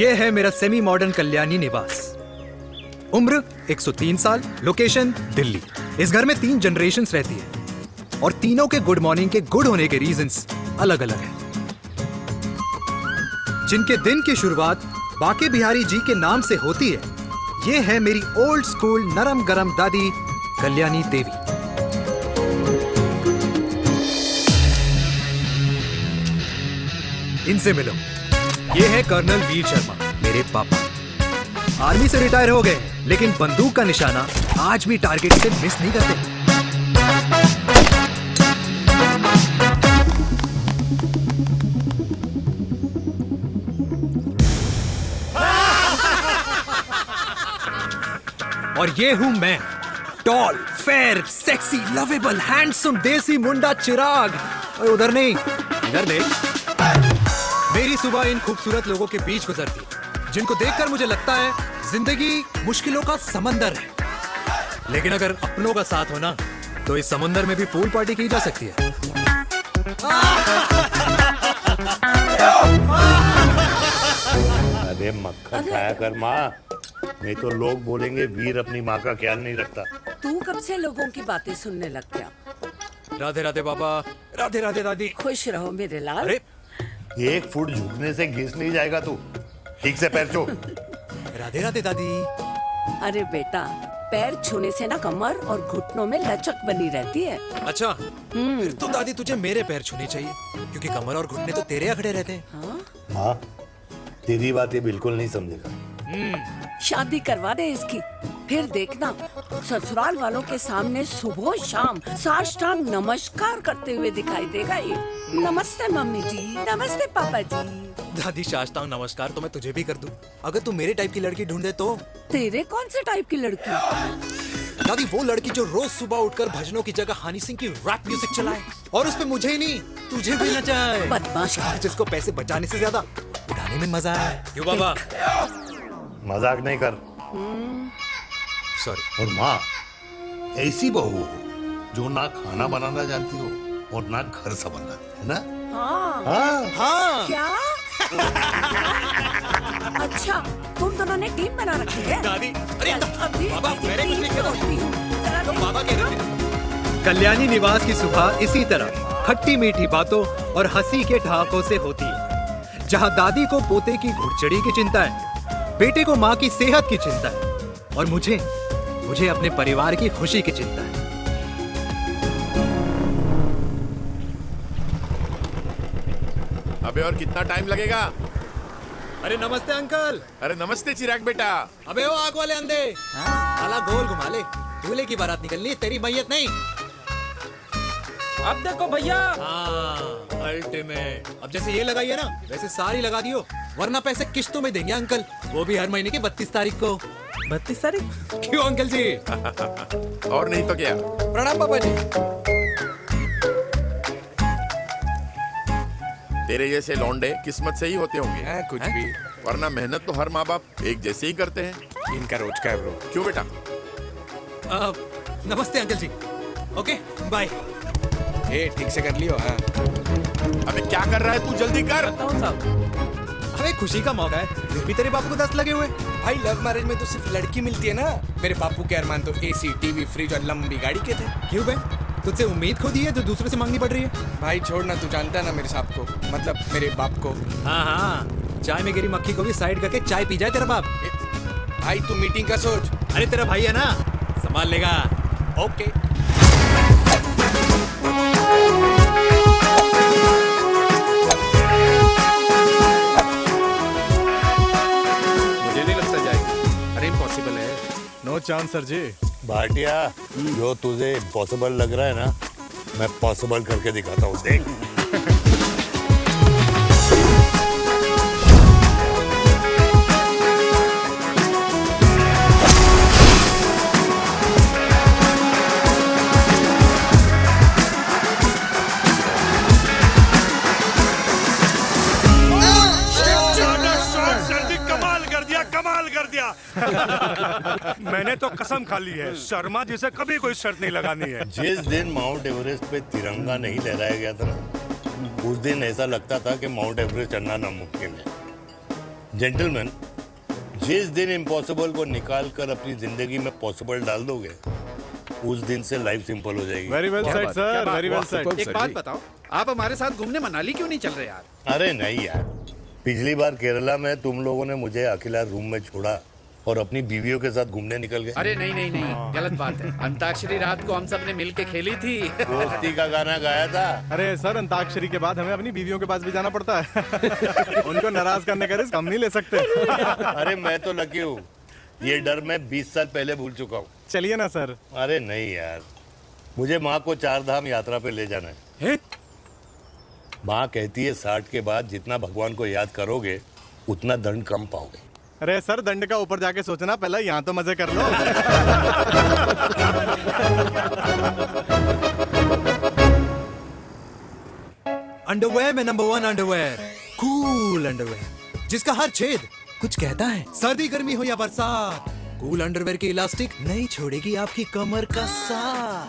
ये है मेरा सेमी मॉडर्न कल्याणी निवास। उम्र 103 साल, लोकेशन दिल्ली। इस घर में 3 जनरेशंस रहती है और तीनों के गुड मॉर्निंग के गुड होने के रीजंस अलग अलग हैं। जिनके दिन की शुरुआत बाके बिहारी जी के नाम से होती है, ये है मेरी ओल्ड स्कूल नरम गरम दादी कल्याणी देवी। इनसे मिलो, ये है कर्नल वीर शर्मा, मेरे पापा। आर्मी से रिटायर हो गए, लेकिन बंदूक का निशाना आज भी टारगेट से मिस नहीं करते। और ये हूं मैं, tall, fair, sexy, lovable, handsome, देसी मुंडा चिराग। और उधर नहीं, इधर देख। मेरी सुबह इन खूबसूरत लोगों के बीच गुजरती, जिनको देखकर मुझे लगता है जिंदगी मुश्किलों का समंदर है, लेकिन अगर अपनों का साथ हो ना, तो इस समंदर में भी पूल पार्टी की जा सकती है। अरे मक्खन खाया कर माँ, नहीं तो लोग बोलेंगे वीर अपनी माँ का ख्याल नहीं रखता। तू कब से लोगों की बातें सुनने लग गया? राधे राधे बाबा, राधे राधे दादी। खुश रहो मेरे लाल। अरे 1 फुट झुकने से घिस नहीं जाएगा तू, ठीक से पैर छू। राधे राधे दादी। अरे बेटा, पैर छूने से ना कमर और घुटनों में लचक बनी रहती है। अच्छा, फिर तो दादी तुझे मेरे पैर छूने चाहिए, क्योंकि कमर और घुटने तो तेरे अखड़े रहते हैं। हाँ? हाँ, तेरी बात ये बिल्कुल नहीं समझेगा। शादी करवा दे इसकी, फिर देखना ससुराल वालों के सामने सुबह शाम साष्टांग नमस्कार करते हुए दिखाई देगा ये। नमस्ते मम्मी जी, नमस्ते पापा जी। दादी साष्टांग नमस्कार तो मैं तुझे भी कर दूं, अगर तू मेरे टाइप की लड़की ढूंढे तो। तेरे कौन से टाइप की लड़की? दादी वो लड़की जो रोज सुबह उठकर भजनों की जगह हनी सिंह की रैप म्यूजिक चलाए, और उसपे मुझे ही नहीं तुझे भी नचाए। बदमाश, जिसको पैसे बचाने से ज्यादा उड़ाने में मजा है। क्यों बाबा? मजाक नहीं कर। सॉरी। और माँ, ऐसी बहू हो जो ना खाना बनाना जानती हो और ना घर संभालना, है ना? हाँ। हाँ हाँ। क्या? अच्छा, तुम दोनों ने टीम बना रखी है? दादी, अरे अभी बाबा, मैंने कुछ नहीं किया। तो बाबा कह रहे थे। कल्याणी निवास की सुबह इसी तरह खट्टी मीठी बातों और हंसी के ठहाकों से होती है, जहां दादी को पोते की घुड़चड़ी की चिंता है, बेटे को माँ की सेहत की चिंता है, और मुझे अपने परिवार की खुशी की चिंता है। अबे और कितना टाइम लगेगा? अरे नमस्ते अंकल। अरे नमस्ते चिराग बेटा। अबे वो आग वाले अंधे, साला गोल घुमा ले, दूल्हे की बारात निकलनी, तेरी मैयत नहीं। अब देखो भैया। हाँ, अल्टीमेट। अब जैसे ये लगाई है ना, वैसे सारी लगा दियो, वरना पैसे किश्तों में देंगे अंकल, वो भी हर महीने की 32 तारीख को। 32 तारीख? क्यों अंकल जी? और नहीं तो क्या। प्रणाम पापा जी। तेरे जैसे लौंडे किस्मत से ही होते होंगे। कुछ भी, वरना मेहनत तो हर माँ बाप एक जैसे ही करते हैं। इनका रोज का है ब्रो। क्यों बेटा? नमस्ते अंकल जी। Okay bye. ठीक से कर लियो। हाँ। अबे क्या कर रहा है तू, जल्दी कर। अरे खुशी का मौका है, फिर भी तेरे बापू को 10 लगे हुए। भाई लव मैरिज में तो सिर्फ लड़की मिलती है ना। मेरे बापू के अरमान तो एसी, टीवी, फ्रिज और लंबी गाड़ी के थे। क्यों बे? तुझसे उम्मीद खो दी है जो दूसरे से मांगनी पड़ रही है? भाई छोड़ ना, तू जानता है ना मेरे साहब को, मतलब मेरे बाप को। हाँ हाँ, चाय में गिरी मक्खी को भी साइड करके चाय पी जाए तेरा बाप। भाई तू मीटिंग का सोच। अरे तेरा भाई है ना, संभाल लेगा। ओके। मुझे नहीं लगता जाएगी। अरे इम्पॉसिबल है। नो चांस सर जी। भाटिया, जो तुझे इम्पॉसिबल लग रहा है ना, मैं पॉसिबल करके दिखाता हूँ, देख। मैंने तो कसम खा ली है, शर्मा जी से कभी कोई शर्त नहीं लगानी है। जिस दिन माउंट एवरेस्ट पे तिरंगा नहीं लहराया गया था ना, उस दिन ऐसा लगता था कि माउंट एवरेस्ट चढ़ना नामुमकिन है। जेंटलमैन, जिस दिन इम्पॉसिबल को निकाल कर अपनी जिंदगी में पॉसिबल डाल दोगे, उस दिन से लाइफ सिंपल हो जाएगी। Very well said sir, very well said. एक बात बताओ, आप हमारे साथ घूमने मनाली क्यों नहीं चल रहे यार? अरे नहीं यार, पिछली बार केरला में तुम लोगों ने मुझे अकेला रूम में छोड़ा और अपनी बीवियों के साथ घूमने निकल गए। अरे नहीं नहीं नहीं, गलत बात है। अंताक्षरी रात को हम सब ने मिल के खेली थी। दोस्ती का गाना गाया था। अरे सर, अंताक्षरी के बाद हमें अपनी बीवियों के पास भी जाना पड़ता है। उनको नाराज करने का रिस्क हम नहीं ले सकते। अरे मैं तो लकी हूँ, ये डर मैं 20 साल पहले भूल चुका हूँ। चलिए ना सर। अरे नहीं यार, मुझे माँ को 4 धाम यात्रा पे ले जाना है। माँ कहती है 60 के बाद जितना भगवान को याद करोगे उतना दंड कम पाओगे। अरे सर, दंड का ऊपर जाके सोचना, पहले यहाँ तो मजे कर लो। अंडरवेयर में नंबर 1 अंडरवेयर, कूल अंडरवेयर, जिसका हर छेद कुछ कहता है। सर्दी गर्मी हो या बरसात, कूल अंडरवेयर की इलास्टिक नहीं छोड़ेगी आपकी कमर का साथ।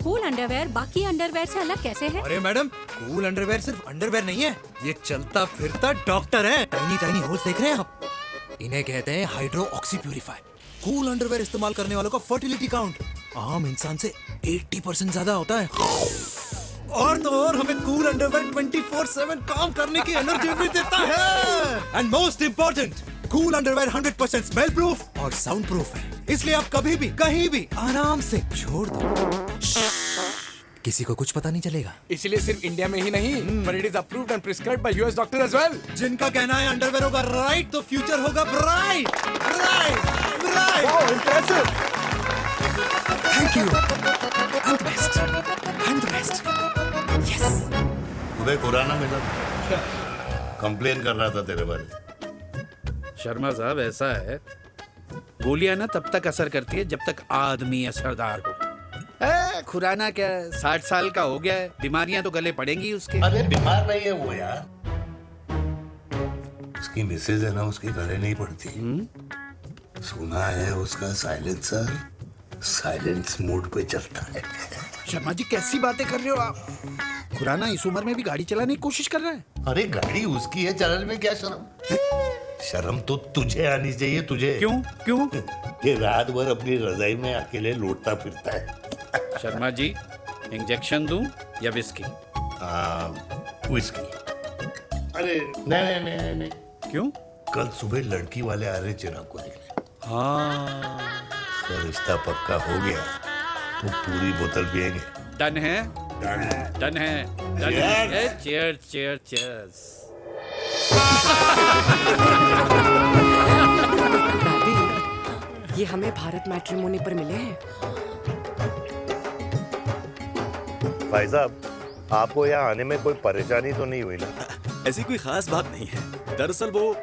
कूल अंडरवेयर बाकी अंडरवेयर से अलग कैसे है? अरे मैडम, कूल अंडरवेयर सिर्फ अंडरवेयर नहीं है, ये चलता फिरता डॉक्टर है। टाइनी टाइनी होल्स देख रहे हैं आप? इन्हें कहते हैं hydro oxy purifier. Cool underwear इस्तेमाल करने वालों का फर्टिलिटी काउंट आम इंसान से 80% ज्यादा होता है। और तो और हमें कूल अंडरवेयर 24/7 काम करने की एनर्जी भी देता है। And most important, cool underwear 100% smell proof और साउंड प्रूफ है, इसलिए आप कभी भी कहीं भी आराम से छोड़ दो, किसी को कुछ पता नहीं चलेगा। इसलिए सिर्फ इंडिया में ही नहीं, but it is approved and prescribed by US doctor as well. जिनका कहना है अंडरवेयर होगा राइट तो फ्यूचर होगा bright, bright, bright. Wow, impressive. Thank you. I'm the best. I'm the best. Yes. तुम्हें खुराना मिला, कंप्लेन कर रहा था तेरे बारे। शर्मा साहब, ऐसा है, गोलियां ना तब तक असर करती है जब तक आदमी असरदार हो। खुराना क्या, 60 साल का हो गया है, बीमारियां तो गले पड़ेंगी उसके। अरे बीमार नहीं है वो यार, उसकी मिसेज है ना, उसकी गले नहीं पड़ती। सुना है उसका साइलेंसर साइलेंस मोड पे चलता है। शर्मा जी, कैसी बातें कर रहे हो आप? खुराना इस उम्र में भी गाड़ी चलाने की कोशिश कर रहा है। अरे गाड़ी उसकी है, चलाने में क्या शर्म? शर्म तो तुझे आनी चाहिए, तुझे। क्यों क्यों? ये रात भर अपनी रजाई में अकेले लौटता फिरता है। शर्मा जी, इंजेक्शन दूं या विस्की? विस्की। अरे नहीं नहीं नहीं नहीं। क्यों? कल सुबह लड़की वाले आ रहे चिराग को देखने। हाँ, तो रिश्ता पक्का हो गया तो पूरी बोतल पिएंगे। डन है, डन है, डन है। Cheers, cheers, cheers. दादी, ये हमें भारत मैट्रिमोनी पर मिले हैं। भाई साहब, आपको यहाँ आने में कोई परेशानी तो नहीं हुई ना? ऐसी कोई खास बात नहीं है। दरअसल वो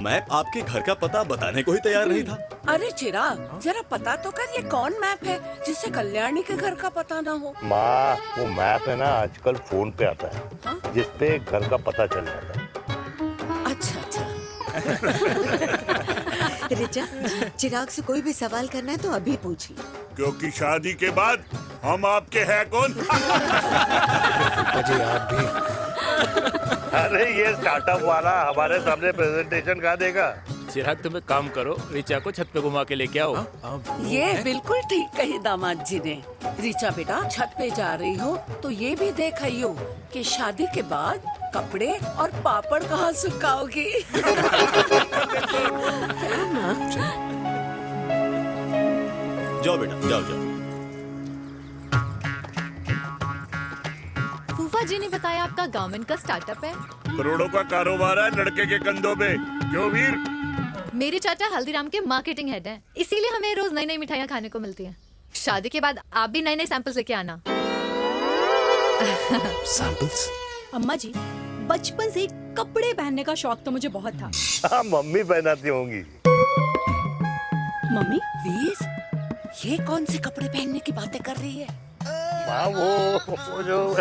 मैप आपके घर का पता बताने को ही तैयार नहीं था। अरे चिराग, जरा पता तो कर, ये कौन मैप है जिससे कल्याणी के घर का पता ना हो? माँ, वो मैप है ना आजकल फोन पे आता है, जिसपे घर का पता चल जाता है। अच्छा अच्छा। रिचा, चिराग से कोई भी सवाल करना है तो अभी पूछिए, क्योंकि शादी के बाद हम आपके हैं कौन? अजय आप भी। अरे ये स्टार्टअप वाला हमारे सामने प्रेजेंटेशन कहाँ देगा? चिराग, तुम एक काम करो, रिचा को छत पे घुमा के लेके आओ। ये बिल्कुल ठीक कही दामाद जी ने। रिचा बेटा, छत पे जा रही हो तो ये भी देख आइयो कि शादी के बाद कपड़े और पापड़ कहाँ सुखाओगी। जाओ बेटा, जाओ जाओ। फूफा जी ने बताया आपका गवर्नमेंट का स्टार्टअप है। करोड़ों का कारोबार है लड़के के कंधों पे। क्यों वीर? मेरे चाचा हल्दीराम के मार्केटिंग हेड हैं, इसीलिए हमें रोज नई नई मिठाइयाँ खाने को मिलती हैं। शादी के बाद आप भी नए नए सैंपल्स लेके आना। सैंपल्स? अम्मा जी, बचपन से कपड़े पहनने का शौक तो मुझे बहुत था। हाँ, मम्मी पहनाती होंगी। मम्मी? वीर, ये कौन से कपड़े पहनने की बातें कर रही है? माँ, वो जो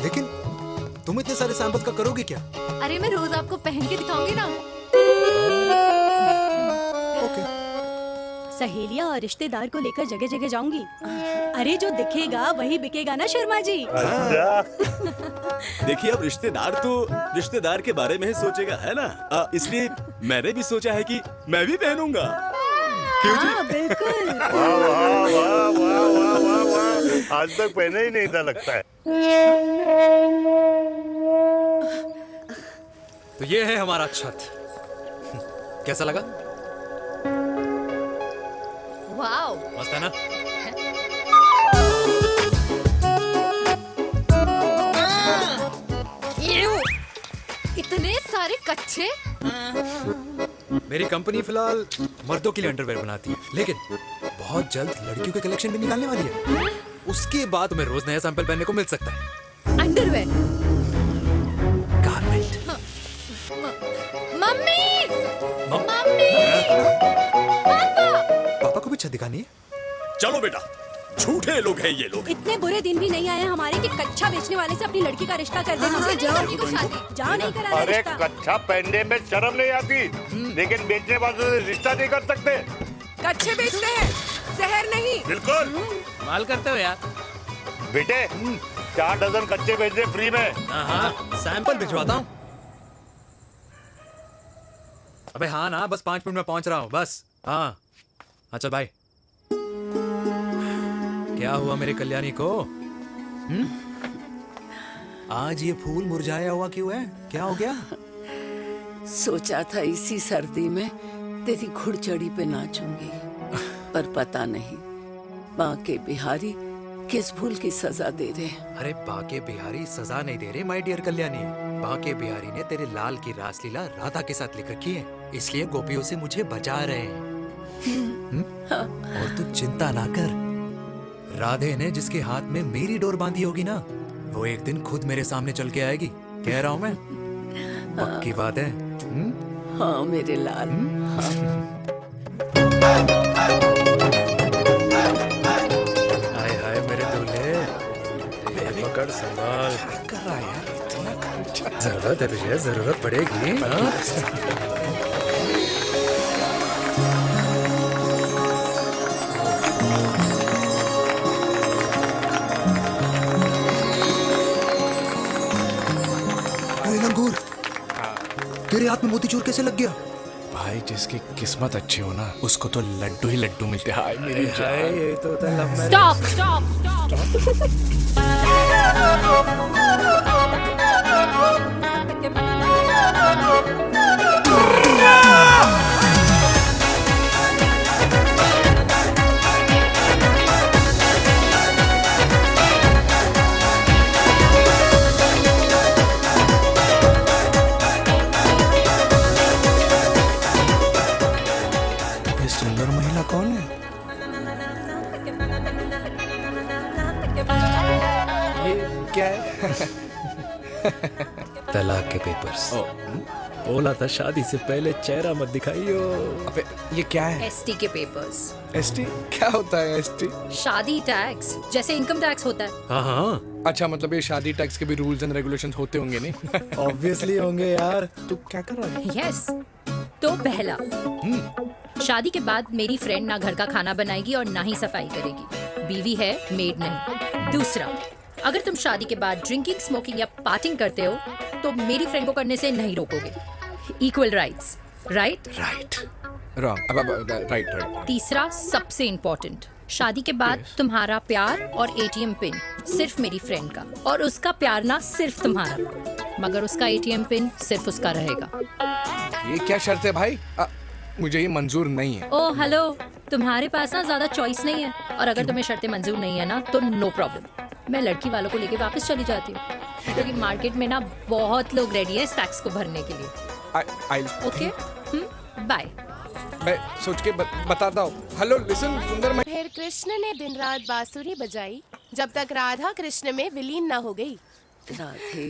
लेकिन तुम इतने सारे सैंपल्स का करोगे क्या? अरे मैं रोज आपको पहन के दिखाऊंगी ना। ओके। सहेलियां और रिश्तेदार को लेकर जगह जगह जाऊंगी। अरे जो दिखेगा वही बिकेगा ना शर्मा जी। देखिए अब रिश्तेदार तो रिश्तेदार के बारे में ही सोचेगा, है ना? इसलिए मैंने भी सोचा है कि मैं भी पहनूंगा। क्यों जी? बिल्कुल। वाह वाह वाह वाह वाह वाह वाह, आज तक पहने ही नहीं था लगता है। तो ये है हमारा छत, कैसा लगा? वाओ, मस्त है ना? इतने सारे कच्चे। मेरी कंपनी फिलहाल मर्दों के लिए अंडरवेयर बनाती है, लेकिन बहुत जल्द लड़कियों के कलेक्शन भी निकालने वाली है। उसके बाद तुम्हें रोज नया सैंपल पहनने को मिल सकता है। अंडरवेयर। गारमेंट। मम्मी, मम्मी, पापा। पापा को भी छत दिखानी है? चलो बेटा, झूठे लोग हैं ये लोग। इतने बुरे दिन भी नहीं आए हमारे कि कच्चा बेचने वाले से अपनी लड़की का रिश्ता कर देना। जाओ नहीं करा अरे कच्चा पहनने में शर्म नहीं आती, लेकिन बेचने वालों से रिश्ता नहीं कर सकते। कच्चे बेचते हैं, जहर नहीं। बिल्कुल माल करते हो यार। बेटे 4 डजन कच्चे बेच दे फ्री में। हाँ, सैंपल भिजवाता हूँ। अबे हाँ ना, बस 5 मिनट में पहुंच रहा हूँ बस। हाँ चल भाई। क्या हुआ मेरी कल्याणी को? आज ये फूल मुरझाया हुआ क्यों है? क्या हो गया? सोचा था इसी सर्दी में तेरी घुड़चड़ी पे नाचूंगी, पर पता नहीं बांके बिहारी किस भूल की सजा दे रहे। अरे बांके बिहारी सजा नहीं दे रहे माय डियर कल्याणी। बांके बिहारी ने तेरे लाल की रासलीला राधा के साथ लिख रखी है, इसलिए गोपियों से मुझे बचा रहे हैं। और तू चिंता ना कर, राधे ने जिसके हाथ में मेरी डोर बांधी होगी ना, वो एक दिन खुद मेरे सामने चल के आएगी। कह रहा हूँ मैं, पक्की बात है। हाँ मेरे लाल। हाय हाय मेरे दूल्हे, पकड़ संभाल। कर रहा है यार, इतना खर्चा। जरूरत है तुझे, जरूरत पड़ेगी। तेरे हाथ में मोतीचूर कैसे लग गया? भाई जिसकी किस्मत अच्छी हो ना, उसको तो लड्डू ही लड्डू मिलते हैं। हाय मेरी जान। ये तो होता है लव मैरिज। स्टॉप स्टॉप ये सुंदर महिला कौन है? ये क्या है? तलाक के पेपर्स। बोला था शादी से पहले चेहरा मत दिखाइयो। अबे ये क्या है? एसटी के पेपर्स। एसटी क्या होता है? एसटी शादी टैक्स, जैसे इनकम टैक्स होता है। हाँ अच्छा, मतलब ये शादी टैक्स के भी रूल्स एंड रेगुलेशंस होते होंगे नहीं? ऑब्वियसली होंगे यार। तू क्या कर रहा है? यस। तो पहला, शादी के बाद मेरी फ्रेंड ना घर का खाना बनाएगी और ना ही सफाई करेगी, बीवी है, मेड नहीं। दूसरा, अगर तुम शादी के बाद ड्रिंकिंग, स्मोकिंग या पार्टिंग करते हो तो मेरी फ्रेंड को करने से नहीं रोकोगे। Equal rights, right? Right. Wrong. Right. तीसरा, सबसे इम्पोर्टेंट, शादी के बाद तुम्हारा प्यार और एटीएम पिन सिर्फ मेरी फ्रेंड का, और उसका प्यार ना सिर्फ तुम्हारा, मगर उसका एटीएम पिन सिर्फ उसका रहेगा। ये क्या शर्त है भाई? मुझे ये मंजूर नहीं है। ओ हेलो, तुम्हारे पास ना ज्यादा चॉइस नहीं है, और अगर तुम्हें शर्तें मंजूर नहीं है ना तो नो प्रॉब्लम, मैं लड़की वालों को लेके वापस चली जाती हूँ, क्योंकि मार्केट में ना बहुत लोग रेडी है इस टैक्स को भरने के लिए। Okay, bye. मैं सोच के बताता हूँ। हेलो लिसन सुंदर। फिर कृष्ण ने दिन रात बांसुरी बजाई जब तक राधा कृष्ण में विलीन ना हो गई। राधे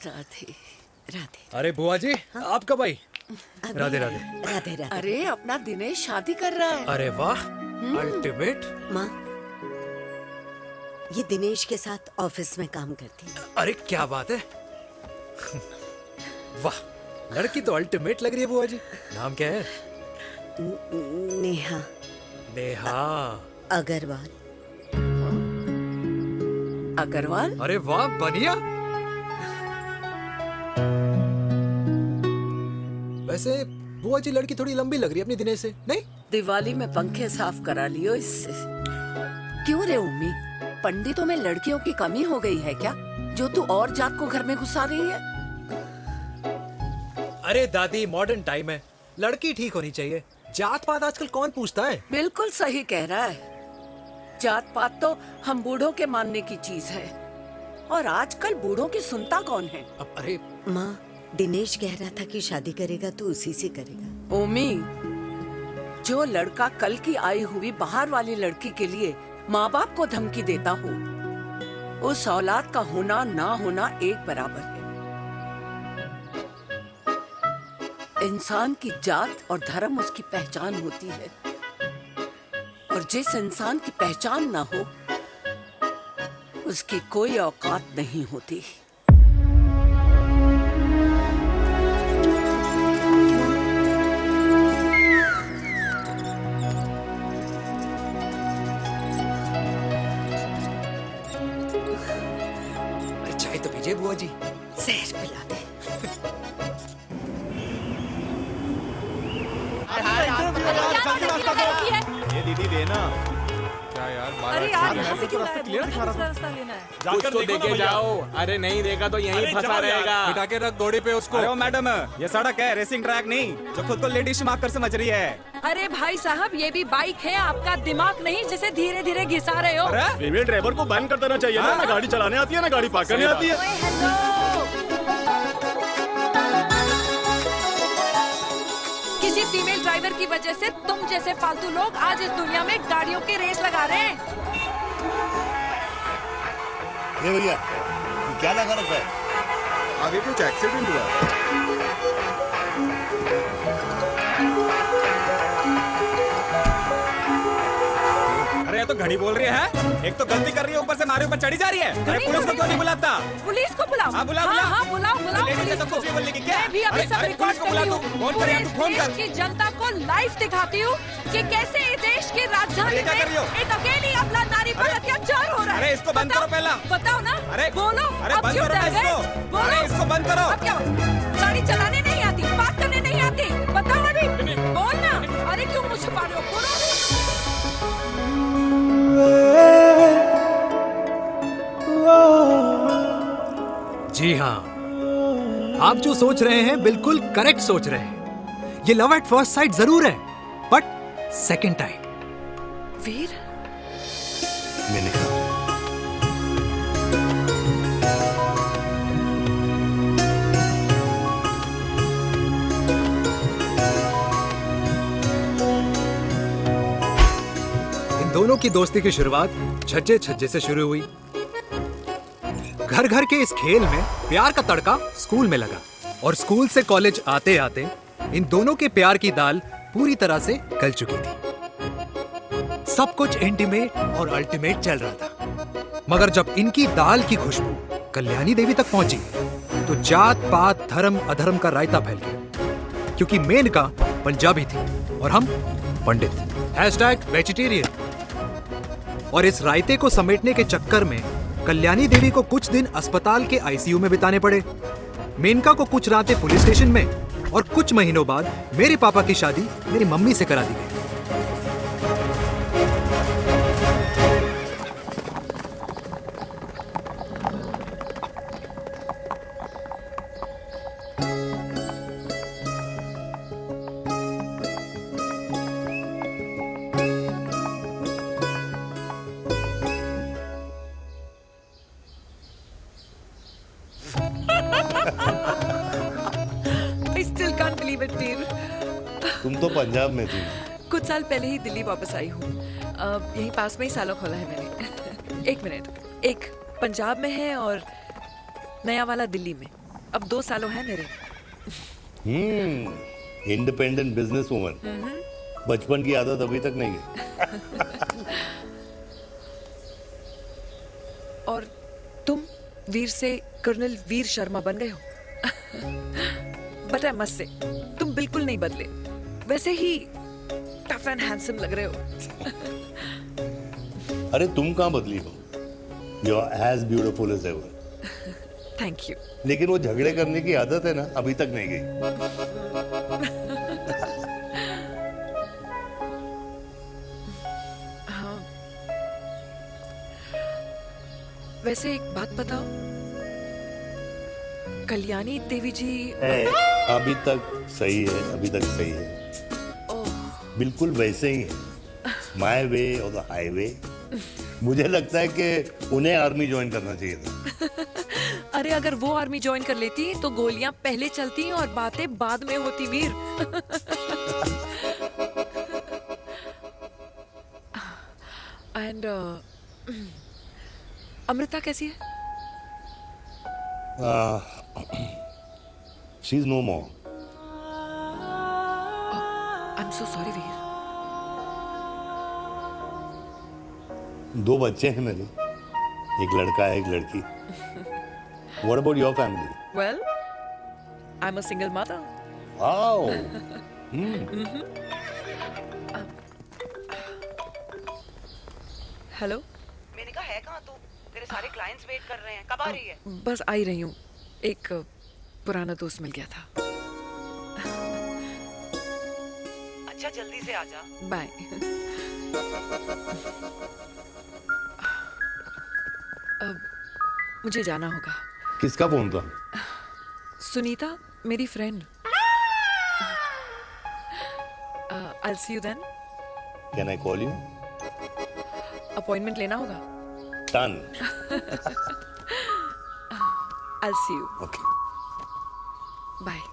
राधे राधे। अरे बुआ जी, आप कब आई? राधे राधे। राधे राधे। अरे अपना दिनेश शादी कर रहा है। अरे वाह, अल्टीमेट। माँ, ये दिनेश के साथ ऑफिस में काम करती है। अरे क्या बात है। वाह, लड़की तो अल्टीमेट लग रही है बुआ जी। नाम क्या है? नेहा। नेहा अग्रवाल। अग्रवाल? अरे वाह बनिया। वैसे बुआ जी लड़की थोड़ी लंबी लग रही है अपनी दिनेश से, नहीं? दिवाली में पंखे साफ करा लियो इससे। क्यों रे उम्मी, पंडितों में लड़कियों की कमी हो गई है क्या, जो तू और जात को घर में घुसा रही है? अरे दादी मॉडर्न टाइम है, लड़की ठीक होनी चाहिए। जात पात आजकल कौन पूछता है? बिल्कुल सही कह रहा है। जात पात तो हम बूढ़ों के मानने की चीज है, और आजकल बूढ़ों की सुनता कौन है? अब अरे माँ, दिनेश कह रहा था कि शादी करेगा तो उसी से करेगा। ओमी, जो लड़का कल की आई हुई बाहर वाली लड़की के लिए माँ बाप को धमकी देता हो, उस औलाद का होना ना होना एक बराबर है। इंसान की जात और धर्म उसकी पहचान होती है, और जिस इंसान की पहचान ना हो उसकी कोई औकात नहीं होती। चाय तो पीजिए बुआ जी। जहर पिला दे। ये दीदी देना। क्या यार, अरे यार, यहाँ से तो रास्ता क्लियर दिखा रहा था। रास्ता लेना है। कुछ तो देके जाओ। अरे नहीं देगा तो यहीं फंसा रहेगा। बिठा के रख घोड़े पे उसको। अरे ओ मैडम, ये सड़क है, रेसिंग ट्रैक नहीं जो खुद को लेडी शिमाक कर समझ रही है। अरे भाई साहब, ये भी बाइक है, आपका दिमाग नहीं जिसे धीरे धीरे घिसा रहे हो। फीमेल ड्राइवर को बैन कर देना चाहिए ना। ना गाड़ी चलाने आती है ना गाड़ी पार्क करने आती है। किसी फीमेल ड्राइवर की वजह से तुम जैसे फालतू लोग आज इस दुनिया में गाड़ियों की रेस लगा रहे हैं। ये भैया ये क्या लगा रखा है? आगे कुछ एक्सीडेंट हुआ। अरे ये तो घड़ी बोल रही है। एक तो गलती कर रही है, ऊपर से हमारे ऊपर चढ़ी जा रही है। अरे पुलिस को क्यों नहीं बुलाता? पुलिस को बुलाओ। हाँ बुलाओ बुलाओ। हाँ बुलाओ बुलाओ लेडीज पुलिस तो को। कुछ भी बोलने की क्या? मैं भी अभी सब रिकॉर्ड कर रही हूँ। फोन कर यार, तू फोन कर। देश की जनता को लाइव दिखाती हूँ कि कैसे इस देश की राजधानी क्या कर रही हो? में एक अकेली अबला नारी पर अत्याचार हो रहा है। अरे इसको बंद करो पहला। बताओ ना। अरे बोलो। अरे अब बंद क्यों करो डर ना गए? इसको। बोलो। अरे इसको बंद करो। अब क्या गाड़ी चलाने नहीं आती, बात करने नहीं आती? बताओ अभी, बोल ना। अरे क्यों मुझे छुपा रहे हो? बोलो। जी हाँ, आप जो सोच रहे हैं बिल्कुल करेक्ट सोच रहे हैं। ये लव एट फर्स्ट साइट जरूर है, बट सेकंड टाइम। वीर, मैंने कहा इन दोनों की दोस्ती की शुरुआत छज्जे छज्जे से शुरू हुई। घर घर के इस खेल में प्यार का तड़का स्कूल में लगा, और स्कूल से कॉलेज आते आते इन दोनों के प्यार की दाल पूरी तरह से गल चुकी थी। सब कुछ इंटीमेट और अल्टीमेट चल रहा था, मगर जब इनकी दाल की खुशबू कल्याणी देवी तक पहुंची तो जात पात धर्म अधर्म का रायता फैल गया, क्योंकि मेनका पंजाबी थी और हम पंडित। वेजिटेरियन। और इस रायते को समेटने के चक्कर में कल्याणी देवी को कुछ दिन अस्पताल के आईसीयू में बिताने पड़े, मेनका को कुछ रातें पुलिस स्टेशन में, और कुछ महीनों बाद मेरे पापा की शादी मेरी मम्मी से करा दी गई। I still can't believe it, dear. तुम तो पंजाब में थी। कुछ साल पहले ही दिल्ली वापस आई हूँ। यहीं पास में ही सालों खोला है मैंने। एक मिनट, एक पंजाब में है और नया वाला दिल्ली में। अब 2 सालों है मेरे। Independent business woman. बचपन की आदत अभी तक नहीं है। और तुम वीर से कर्नल वीर शर्मा बन गए हो। बट आई मस्ट से, तुम बिल्कुल नहीं बदले। वैसे ही टफ एंड हैंडसम लग रहे हो। अरे तुम कहाँ बदली हो? You are as beautiful as ever. Thank you. लेकिन वो झगड़े करने की आदत है ना, अभी तक नहीं गई। हाँ। वैसे एक बात बताओ, कल्याणी देवी जी अभी तक सही है, अभी तक सही है, बिल्कुल वैसे ही है। माय वे और द हाईवे। मुझे लगता है कि उन्हें आर्मी ज्वाइन करना चाहिए था। अरे अगर वो आर्मी ज्वाइन कर लेती तो गोलियां पहले चलती और बातें बाद में होती वीर। एंड अमृता कैसी है? She is no more. I am so sorry Veer. 2 बच्चे हैं मेरे, एक लड़का है, एक लड़की। What about your family? Well, I'm a single mother. Wow. Hello. मैंने कहा है कहाँ तू? तेरे सारे क्लाइंट्स वेट कर रहे हैं, कब आ रही है? बस आ ही रही हूँ, एक पुराना दोस्त मिल गया था। अच्छा जल्दी से आ जा। बाय। अब मुझे जाना होगा। किसका फोन था? सुनीता, मेरी friend. I'll see you then. Can I call you? Appointment लेना होगा। Done. I'll see you. Okay. Bye.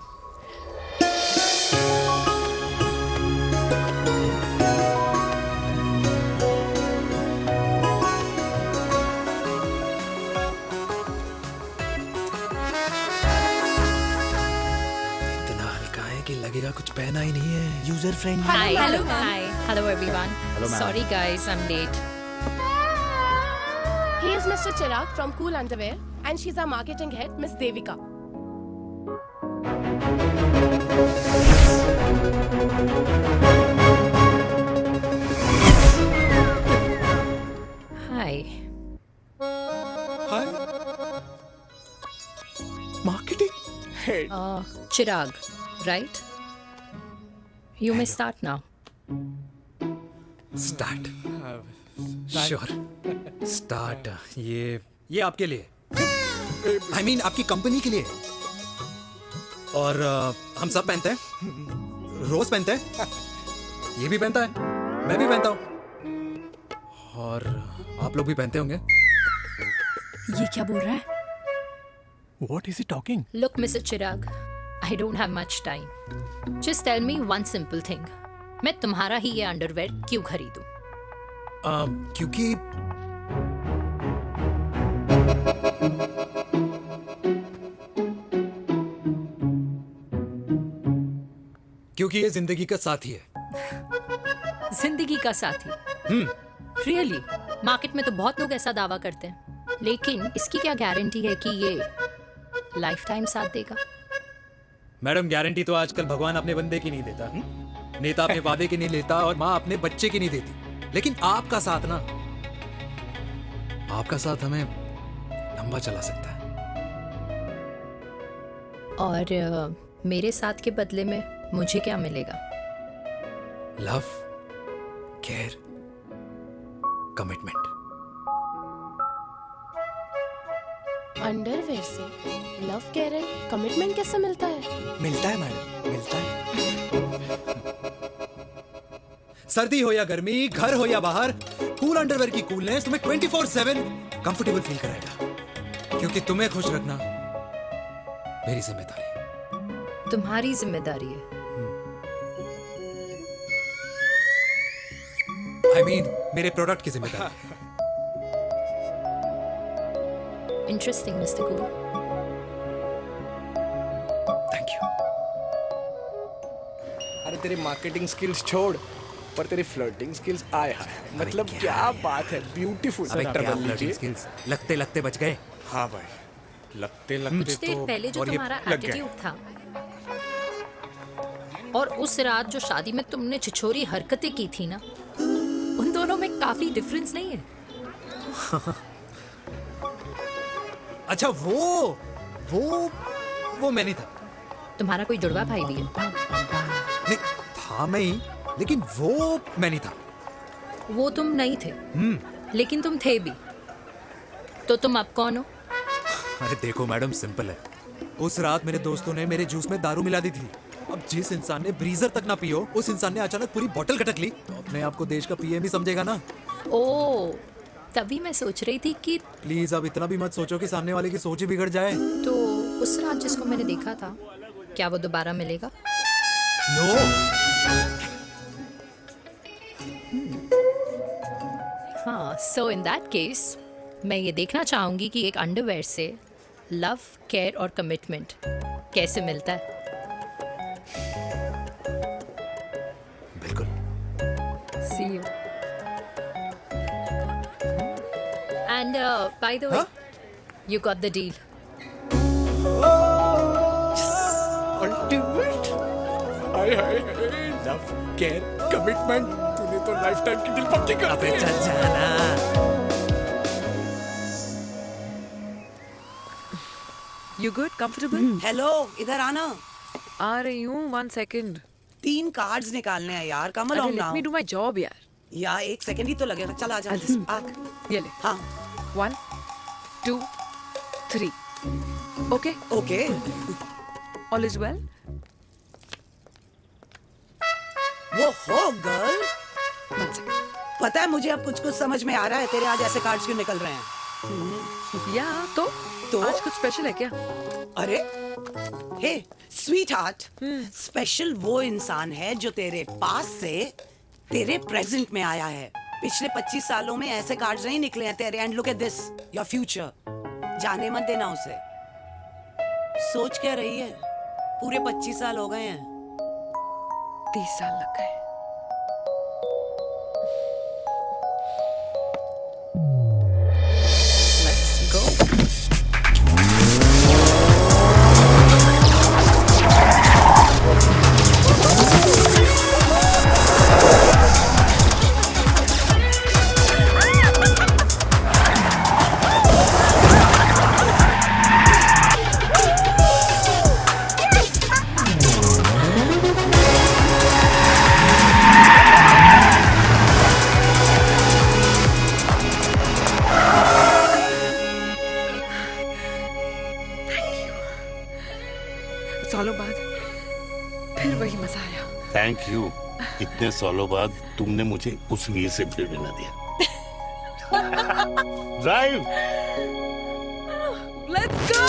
लगेगा कुछ पहना ही नहीं है। User friendly. Hi. Hello everyone. Sorry guys, I'm late. He is Mr. Chirag from Cool Underwear and she's our marketing head, Miss Devika. Hi. Hi. Marketing head. Chirag, right? You may start now. Start. Sure. Start. ये आपके लिए। I mean आपकी company के लिए। और हम सब पहनते हैं। रोज पहनते हैं। ये भी पहनता है। मैं भी पहनता हूँ। और आप लोग भी पहनते होंगे। ये क्या बोल रहा है? What is he talking? Look, Mr. Chirag, I don't have much time. Just tell me one simple thing. मैं तुम्हारा ही ये अंडरवेयर क्यों खरीदूं? क्योंकि ये जिंदगी का साथी है। जिंदगी का साथी? Really? मार्केट में तो बहुत लोग ऐसा दावा करते हैं, लेकिन इसकी क्या गारंटी है कि ये लाइफ टाइम साथ देगा? मैडम, गारंटी तो आजकल भगवान अपने बंदे की नहीं देता। नेता अपने वादे की नहीं लेता और माँ अपने बच्चे की नहीं देती। लेकिन आपका साथ ना, आपका साथ हमें लंबा चला सकता है। और मेरे साथ के बदले में मुझे क्या मिलेगा? Love, care, commitment. अंडरवेयर से लव, केयर, कमिटमेंट कैसे मिलता है? मिलता है मैडम, मिलता है। सर्दी हो या गर्मी, घर हो या बाहर, कूल अंडरवेयर की कूलनेस तुम्हें 24/7 कंफर्टेबल फील कराएगा। क्योंकि तुम्हें खुश रखना मेरी जिम्मेदारी है। तुम्हारी जिम्मेदारी है? I mean, मेरे प्रोडक्ट की जिम्मेदारी है। Interesting, Mr. Cool. Thank you. अरे तेरी मार्केटिंग स्किल्स छोड़, पर तेरी फ्लर्टिंग स्किल्स आए हाय, मतलब क्या बात है, ब्यूटीफुल। लगते लगते बच गए। हाँ भाई, लगते कुछ देर पहले जो तुम्हारा एटीट्यूड था, और उस रात जो शादी में तुमने छिछोरी हरकतें की थी ना, उन दोनों में काफी डिफरेंस नहीं है? अच्छा वो मैं नहीं था। तुम्हारा कोई जुड़वा भाई भी है? नहीं था मैं ही, लेकिन वो मैं नहीं था। वो तुम नहीं थे, लेकिन तुम थे भी। तो तुम अब कौन हो? अरे देखो मैडम, सिंपल है। उस रात मेरे दोस्तों ने मेरे जूस में दारू मिला दी थी। अब जिस इंसान ने ब्रीजर तक ना पियो, उस इंसान ने अचानक पूरी बोतल खटक ली, तो अपने आप को देश का पीएम ही समझेगा ना। ओ, तभी मैं सोच रही थी कि प्लीज अब इतना भी मत सोचो कि सामने वाले की सोच ही बिगड़ जाए। तो उस रात जिसको मैंने देखा था, क्या वो दोबारा मिलेगा? नो। हाँ, सो इन दैट केस मैं ये देखना चाहूंगी कि एक अंडरवेयर से लव, केयर और कमिटमेंट कैसे मिलता है। बिल्कुल। See you. And by the way, you got the deal. Ultimate. Hi hi love, care, commitment. तूने तो लाइफ टाइम की दिल पक्की कर दी। चल जाना। You good? Comfortable? हेलो, इधर आना। आ रही हूँ, 1 second. 3 कार्ड्स निकालने हैं यार, कम अरे on let now. me do my job यार. या 1 सेकंड ही तो लगेगा। चल आजा। आ। ये ले. हाँ। 1, 2, 3. Okay? Okay. All is well? वो हो गर्ल। 1 second. पता है मुझे अब कुछ समझ में आ रहा है, तेरे आज ऐसे कार्ड्स क्यों निकल रहे हैं। या तो आज कुछ स्पेशल है क्या? अरे हे स्वीट हार्ट, स्पेशल वो इंसान है जो तेरे पास से तेरे प्रेजेंट में आया है। पिछले 25 सालों में ऐसे कार्ड्स नहीं निकले हैं तेरे। And look at this, your future. जाने मत देना उसे। सोच क्या रही है, पूरे 25 साल हो गए हैं। 30 साल लग गए। Let's go. सालों बाद फिर वही मजा आया। Thank you. इतने सालों बाद तुमने मुझे उस वीर से भी मिला दिया। ड्राइव। Let's go.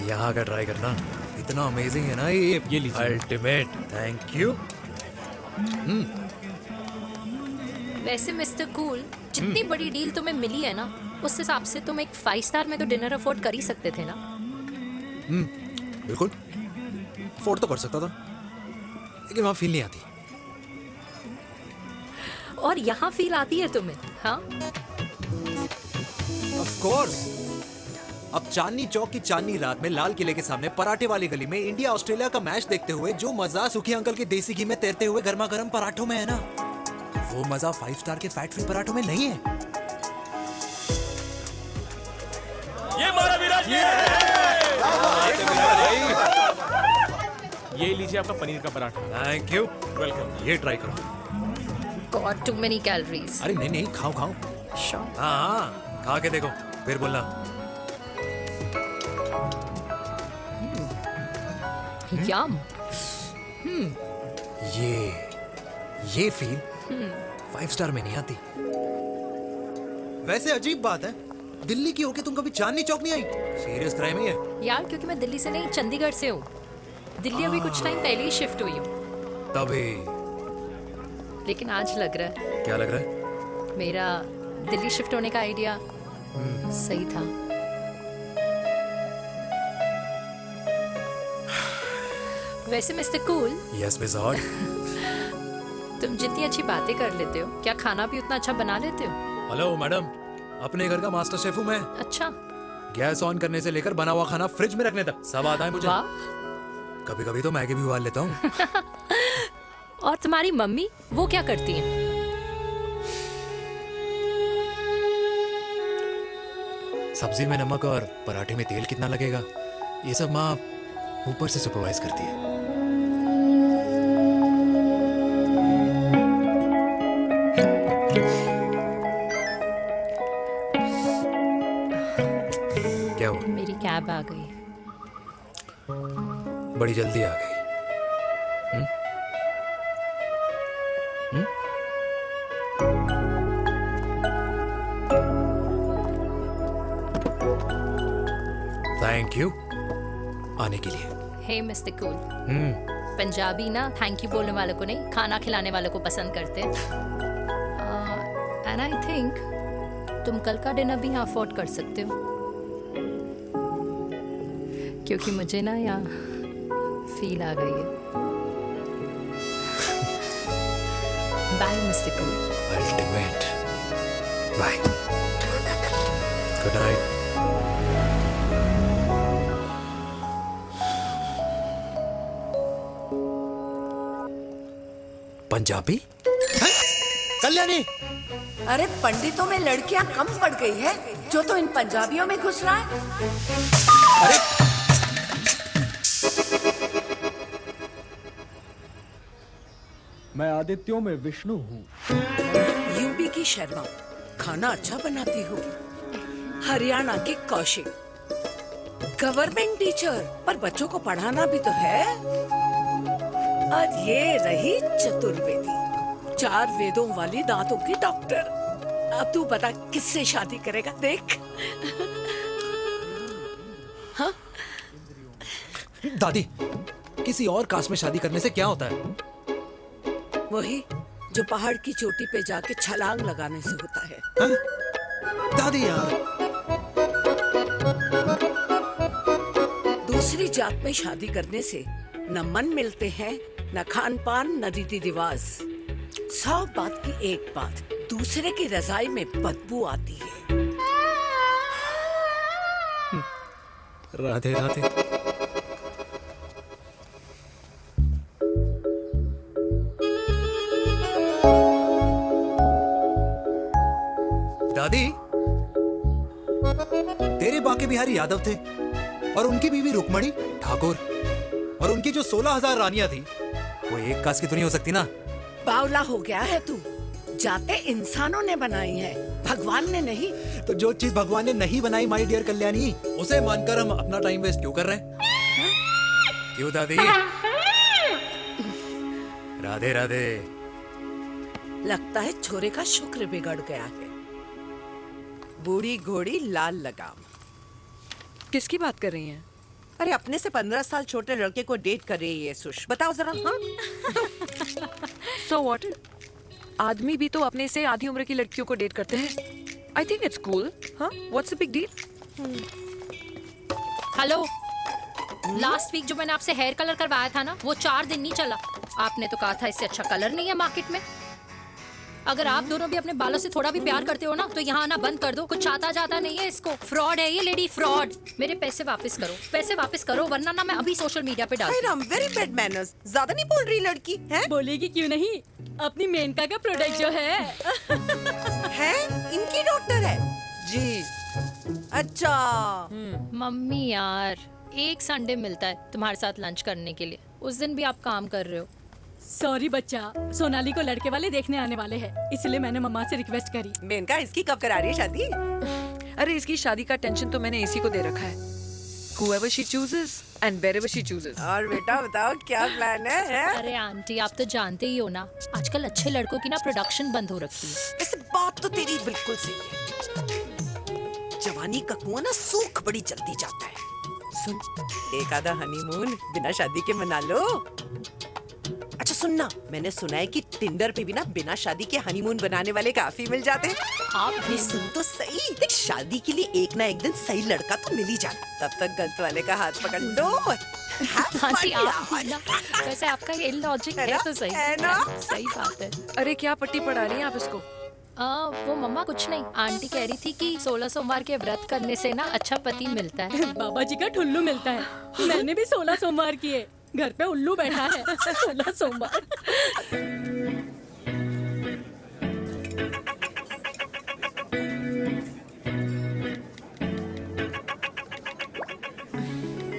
यहाँ का ट्राई करना, इतना अमेजिंग है ना ये लीजिए। अल्टीमेट। Thank you. वैसे मिस्टर कूल, जितनी बड़ी डील तुम्हें मिली है ना, उस हिसाब से तुम एक 5 स्टार में तो डिनर अफोर्ड कर ही सकते थे ना। बिल्कुल अफोर्ड तो कर सकता था, लेकिन वहां फील नहीं आती। और यहाँ फील आती है तुम्हें? हाँ, ऑफ कोर्स। अब चांदनी चौक की चांदनी रात में लाल किले के सामने पराठे वाली गली में इंडिया ऑस्ट्रेलिया का मैच देखते हुए जो मजा सुखी अंकल के देसी घी में तैरते हुए गर्मा गर्म पराठों में है ना, वो मजा 5 स्टार के फैट फ्री पराठों में नहीं है। ये हमारा विराज ये लीजिए आपका पनीर का पराठा। Thank you. वेलकम। ये ट्राई करो। God too many calories. अरे नहीं नहीं, खाओ खाओ। श्योर। हाँ, खा के देखो फिर बोलना। यम। ये फील 5 स्टार में नहीं आती। वैसे अजीब बात है, दिल्ली की होके तुम कभी चांदनी चौक नहीं आई? सीरियस क्राइम ही है यार, क्योंकि मैं दिल्ली से नहीं, चंडीगढ़ से हूँ। दिल्ली अभी कुछ टाइम पहले ही शिफ्ट हुई हूँ। तभी। लेकिन आज लग रहा है, क्या लग रहा है? मेरा दिल्ली शिफ्ट होने का आइडिया सही था। वैसे mister cool, yes miss hot. तुम जितनी अच्छी बातें कर लेते हो, क्या खाना भी उतना अच्छा बना लेते हो? हेलो मैडम, अपने घर का मास्टर शेफ हूँ मैं। अच्छा। गैस ऑन करने से लेकर बना हुआ खाना फ्रिज में रखने तक सब आता है मुझे। कभी कभी तो मैगी भी उबाल लेता हूँ। और तुम्हारी मम्मी वो क्या करती हैं? सब्जी में नमक और पराठे में तेल कितना लगेगा, ये सब माँ ऊपर से सुपरवाइज करती है। क्या हुआ? मेरी कैब आ गई। बड़ी जल्दी आ गई। थैंक यू आने के लिए। हे मिस्टर कूल, पंजाबी ना थैंक यू बोलने वालों को नहीं, खाना खिलाने वालों को पसंद करते हैं। एंड आई थिंक तुम कल का डिनर भी यहाँ अफोर्ड कर सकते हो, क्योंकि मुझे ना यहाँ फील आ गई है। Bye mister cool. Ultimate. Bye. Good night. Punjabi? Kalyani! अरे पंडितों में लड़कियां कम पड़ गई है जो तो इन पंजाबियों में घुस रहा है। अरे मैं आदित्यों में विष्णु हूँ। यूपी की शर्मा खाना अच्छा बनाती होगी। हरियाणा की कौशिक गवर्नमेंट टीचर, पर बच्चों को पढ़ाना भी तो है। और ये रही चतुर्वेदी, 4 वेदों वाली दांतों की डॉक्टर। अब तू बता किससे शादी करेगा? देख। हाँ? दादी, किसी और कास्ट में शादी करने से क्या होता है? वही जो पहाड़ की चोटी पे जाके छलांग लगाने से होता है। हाँ? दादी यार, दूसरी जात में शादी करने से न मन मिलते हैं, न खान पान, न रीति रिवाज। 100 बात की एक बात, दूसरे की रजाई में बदबू आती है। राधे राधे। दादी, तेरे बाके बिहारी यादव थे और उनकी बीवी रुक्मणी ठाकुर, और उनकी जो 16,000 रानियां थी वो एक कास्ट की तो नहीं हो सकती ना। बावला हो गया है तू। जाते इंसानों ने बनाई है, भगवान ने नहीं। तो जो चीज भगवान ने नहीं बनाई माय डियर कल्याणी, उसे मानकर हम अपना टाइम वेस्ट क्यों कर रहे हैं? क्यों दादी? राधे राधे। लगता है छोरे का शुक्र बिगड़ गया है। बूढ़ी घोड़ी लाल लगाम। किसकी बात कर रही हैं? अरे अपने से 15 साल छोटे लड़के को डेट कर रही है सुश, बताओ जरा। हाँ? So what? आदमी भी तो अपने से आधी उम्र की लड़कियों को डेट करते हैं। I think it's cool. हाँ? What's the big deal? Hello, last week जो मैंने आपसे हेयर कलर करवाया था ना, वो 4 दिन नहीं चला। आपने तो कहा था इससे अच्छा कलर नहीं है मार्केट में। अगर आप दोनों भी अपने बालों से थोड़ा भी प्यार करते हो ना, तो यहाँ आना बंद कर दो। कुछ आता जाता नहीं है इसको। फ्रॉड है ये लेडी, फ्रॉड। मेरे पैसे वापस करो, पैसे वापस करो, वरना ना मैं अभी सोशल मीडिया पे डाल दूँ। Very bad manners. ज्यादा नहीं बोल रही लड़की है? बोलेगी क्यों नहीं? अपनी मेनका का प्रोडक्ट जो है इनकी डॉक्टर है जी। अच्छा। मम्मी यार, एक संडे मिलता है तुम्हारे साथ लंच करने के लिए, उस दिन भी आप काम कर रहे हो। सॉरी बच्चा, सोनाली को लड़के वाले देखने आने वाले हैं, इसलिए मैंने मम्मा से रिक्वेस्ट करी। मेनका, इसकी कब करा रही है शादी? अरे इसकी शादी का टेंशन तो मैंने इसी को दे रखा है। Whoever she chooses and wherever she chooses. और बेटा बताओ क्या प्लान है? अरे आंटी, आप तो जानते ही हो ना, आजकल अच्छे लड़कों की ना प्रोडक्शन बंद हो रखी है। ऐसे बात तो तेरी बिल्कुल सही है। जवानी का कुआं ना सूख बड़ी जल्दी जाता है। सुन, एक आधा हनीमून बिना शादी के मना लो। अच्छा सुनना, मैंने सुना है कि टिंडर पे भी ना बिना शादी के हनीमून बनाने वाले काफी मिल जाते हैं। आप भी सुन तो सही, देख शादी के लिए एक ना एक दिन सही लड़का तो मिल ही जाना, तब तक गलत वाले का हाथ पकड़ लो। आंटी आप भी ना, वैसे आपका ये लॉजिक है तो सही है ना? सही बात है। अरे क्या पट्टी पढ़ा रही हैं आप इसको? वो मम्मा कुछ नहीं, आंटी कह रही थी कि 16 सोमवार के व्रत करने से ना अच्छा पति मिलता है। बाबा जी का ठुल्लू मिलता है। मैंने भी 16 सोमवार किए, घर पे उल्लू बैठा है। 16 सोमवार।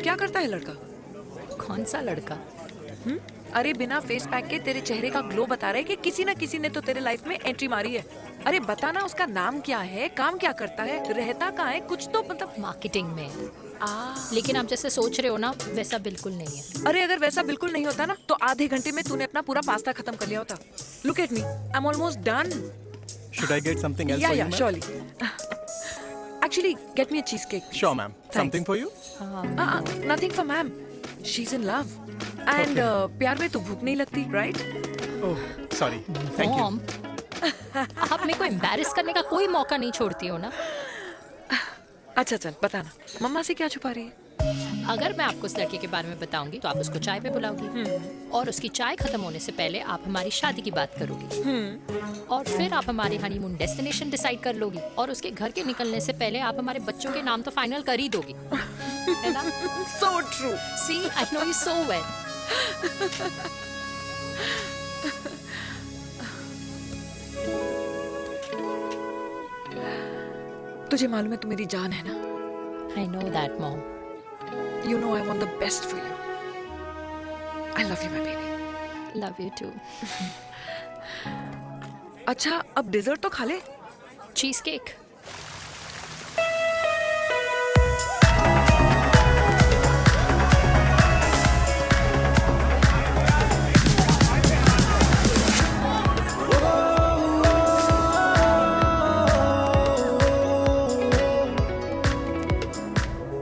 क्या करता है लड़का? कौन सा लड़का? अरे बिना फेस पैक के तेरे चेहरे का ग्लो बता रहा है कि किसी ना किसी ने तो तेरे लाइफ में एंट्री मारी है। अरे बता ना, उसका नाम क्या है, काम क्या करता है, रहता कहाँ है, कुछ तो मतलब। मार्केटिंग में। लेकिन आप जैसे सोच रहे हो ना, वैसा बिल्कुल नहीं है। अरे अगर वैसा बिल्कुल नहीं होता ना, तो आधे घंटे में तूने अपना पूरा पास्ता खत्म कर लिया होता। Look at me, I am almost done. Should I get something else for you, Yeah, ma'am? surely. Actually, get me a cheesecake. Sure, ma'am. Something for you? Nothing for ma'am. She's in love. And प्यार में तो भूख नहीं लगती, right? Oh, sorry. Thank you. Mom, आप मेरे को embarrass करने का कोई मौका नहीं छोड़ती हो ना। अच्छा चल बताना, मम्मा से क्या छुपा रही है? अगर मैं आपको उस लड़के के बारे में बताऊंगी तो आप उसको चाय पे बुलाओगी, और उसकी चाय खत्म होने से पहले आप हमारी शादी की बात करोगी, और फिर आप हमारे हनीमून डेस्टिनेशन डिसाइड कर लोगी, और उसके घर के निकलने से पहले आप हमारे बच्चों के नाम तो फाइनल कर ही दोगी, है ना? So true. See, I know you so well. तुझे मालूम है तू मेरी जान है ना? I know that, Mom. You know I want the best for you. I love you, my baby. Love you too. अच्छा, अब डिजर्ट तो खा ले। Cheese cake.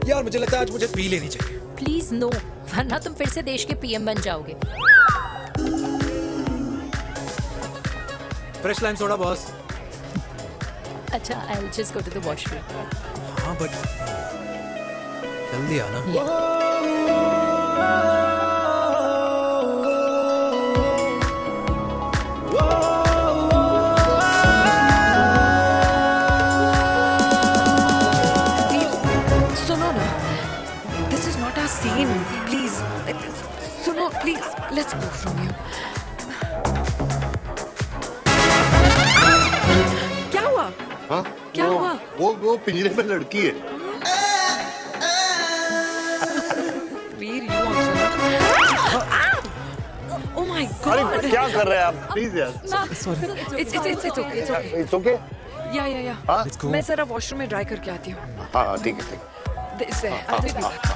यार मुझे लगता है आज मुझे पी लेनी चाहिए। प्लीज नो, वरना तुम फिर से देश के पीएम बन जाओगे। Fresh lime soda boss. अच्छा, I'll just go to the washroom. हाँ बट जल्दी आना। सुनो ना, this is not our scene. Please, सुनो please, let's go from here. क्या हुआ? हाँ? क्या हुआ? वो पिंजरे में लड़की है। वीर, you also. Oh my God! अरे क्या कर रहे हैं आप? प्लीज यार। It's okay. It's okay? या हाँ? मैं जरा वॉशरूम में ड्राई करके आती हूँ। हाँ ठीक है। इससे I'll be back.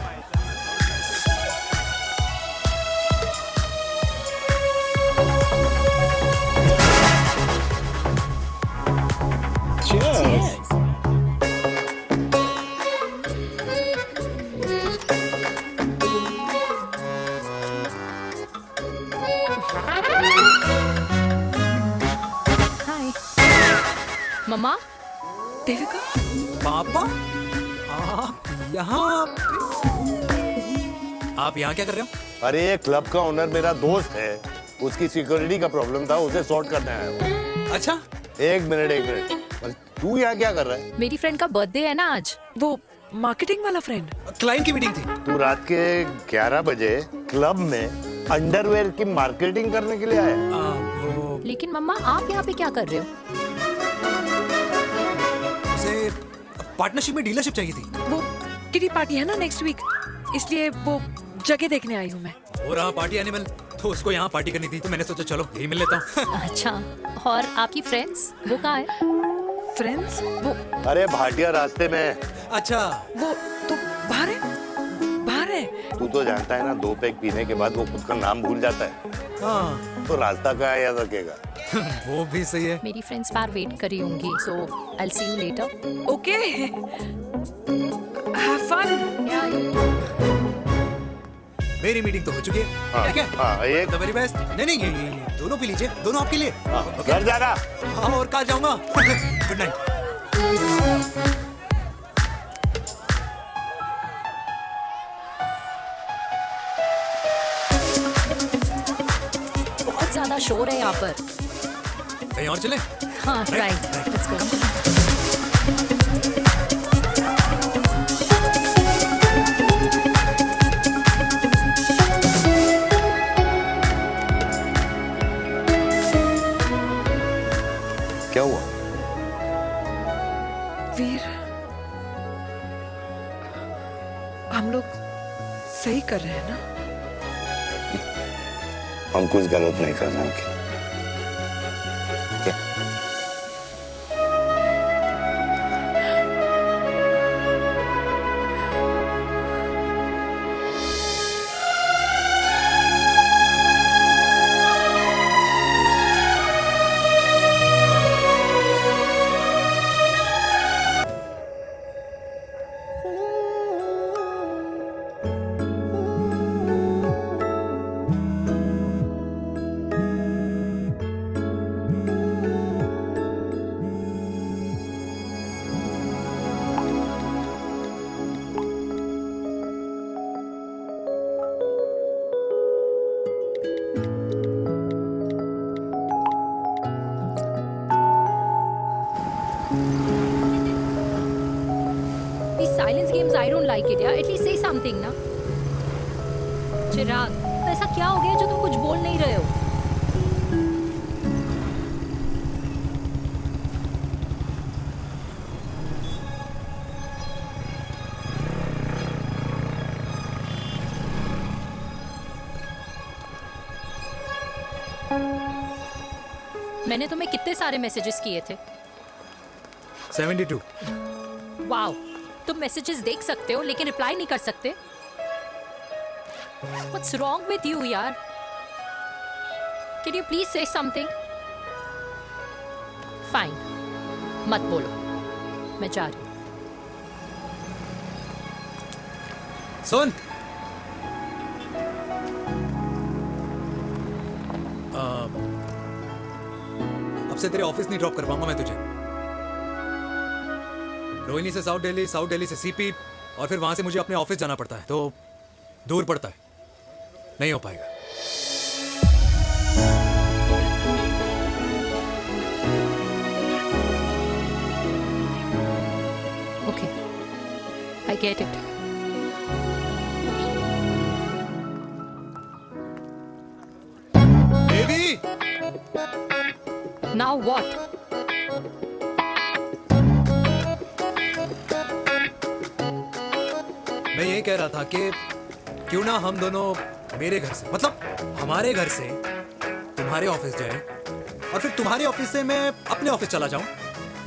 Cheers. हाय मम्मा। देविका, पापा, आप यहाँ क्या कर रहे हो? अरे ये क्लब का ओनर मेरा दोस्त है, उसकी सिक्योरिटी का प्रॉब्लम था, उसे सॉर्ट करने आया हूँ। अच्छा, एक मिनट। तू यहाँ क्या कर रहा है? मेरी फ्रेंड का बर्थडे है ना आज। वो मार्केटिंग वाला फ्रेंड। क्लाइंट की मीटिंग थी। तू रात के 11 बजे क्लब में अंडरवेयर की मार्केटिंग करने के लिए आया? लेकिन मम्मा आप यहाँ पे क्या कर रहे हो? उसे पार्टनरशिप में डीलरशिप चाहिए थी। वो किटी पार्टी है ना नेक्स्ट वीक, इसलिए वो जगह देखने आई हूँ मैं। हो रहा पार्टी एनिमल, तो उसको यहाँ पार्टी करनी थी, तो मैंने सोचा चलो यही मिल लेता हूँ। अच्छा, और आपकी फ्रेंड्स वो कहाँ है? फ्रेंड्स वो अरे भाटिया रास्ते में। अच्छा, वो तो बाहर है। तू तो जानता है ना, 2 पैक पीने के बाद वो खुद का नाम भूल जाता है। हाँ। तो रास्ता कहाँ याद रखेगा? वो भी सही है। मेरी फ्रेंड्स बाहर वेट कर रही होंगी, so I'll see you later. Okay. Have fun. मेरी मीटिंग तो हो चुकी है। हाँ, ठीक है? हाँ, एक द वेरी बेस्ट। नहीं ये दोनों पी लीजिए, दोनों आपके लिए। घर जाना। हाँ और कल जाऊंगा। Good night. बहुत ज्यादा शोर है यहाँ पर। कहीं और चले? हाँ राइट, लेट्स गो। क्या हुआ? वीर, हम लोग सही कर रहे हैं ना? हम कुछ गलत नहीं कर रहे हैं। These silence games, I don't like it, यार. At least say something, ना. चिराग, तो ऐसा क्या हो गया जो तुम कुछ बोल नहीं रहे हो? मैंने तुम्हें कितने सारे मैसेजेस किए थे? 72। वाओ, तुम मैसेजेस देख सकते हो लेकिन रिप्लाई नहीं कर सकते? What's wrong with you, यार? Can you please say something? Fine, मत बोलो, मैं जा रही हूँ। सुन, अब से तेरे ऑफिस नहीं ड्रॉप कर पाऊंगा मैं तुझे। रोहिणी से साउथ दिल्ली से सीपी, और फिर वहां से मुझे अपने ऑफिस जाना पड़ता है, तो दूर पड़ता है, नहीं हो पाएगा। Okay, I get it. Devi! Now what? मैं यही कह रहा था कि क्यों ना हम दोनों मेरे घर से, मतलब हमारे घर से तुम्हारे ऑफिस जाएं, और फिर तुम्हारे ऑफिस से मैं अपने ऑफिस चला जाऊं,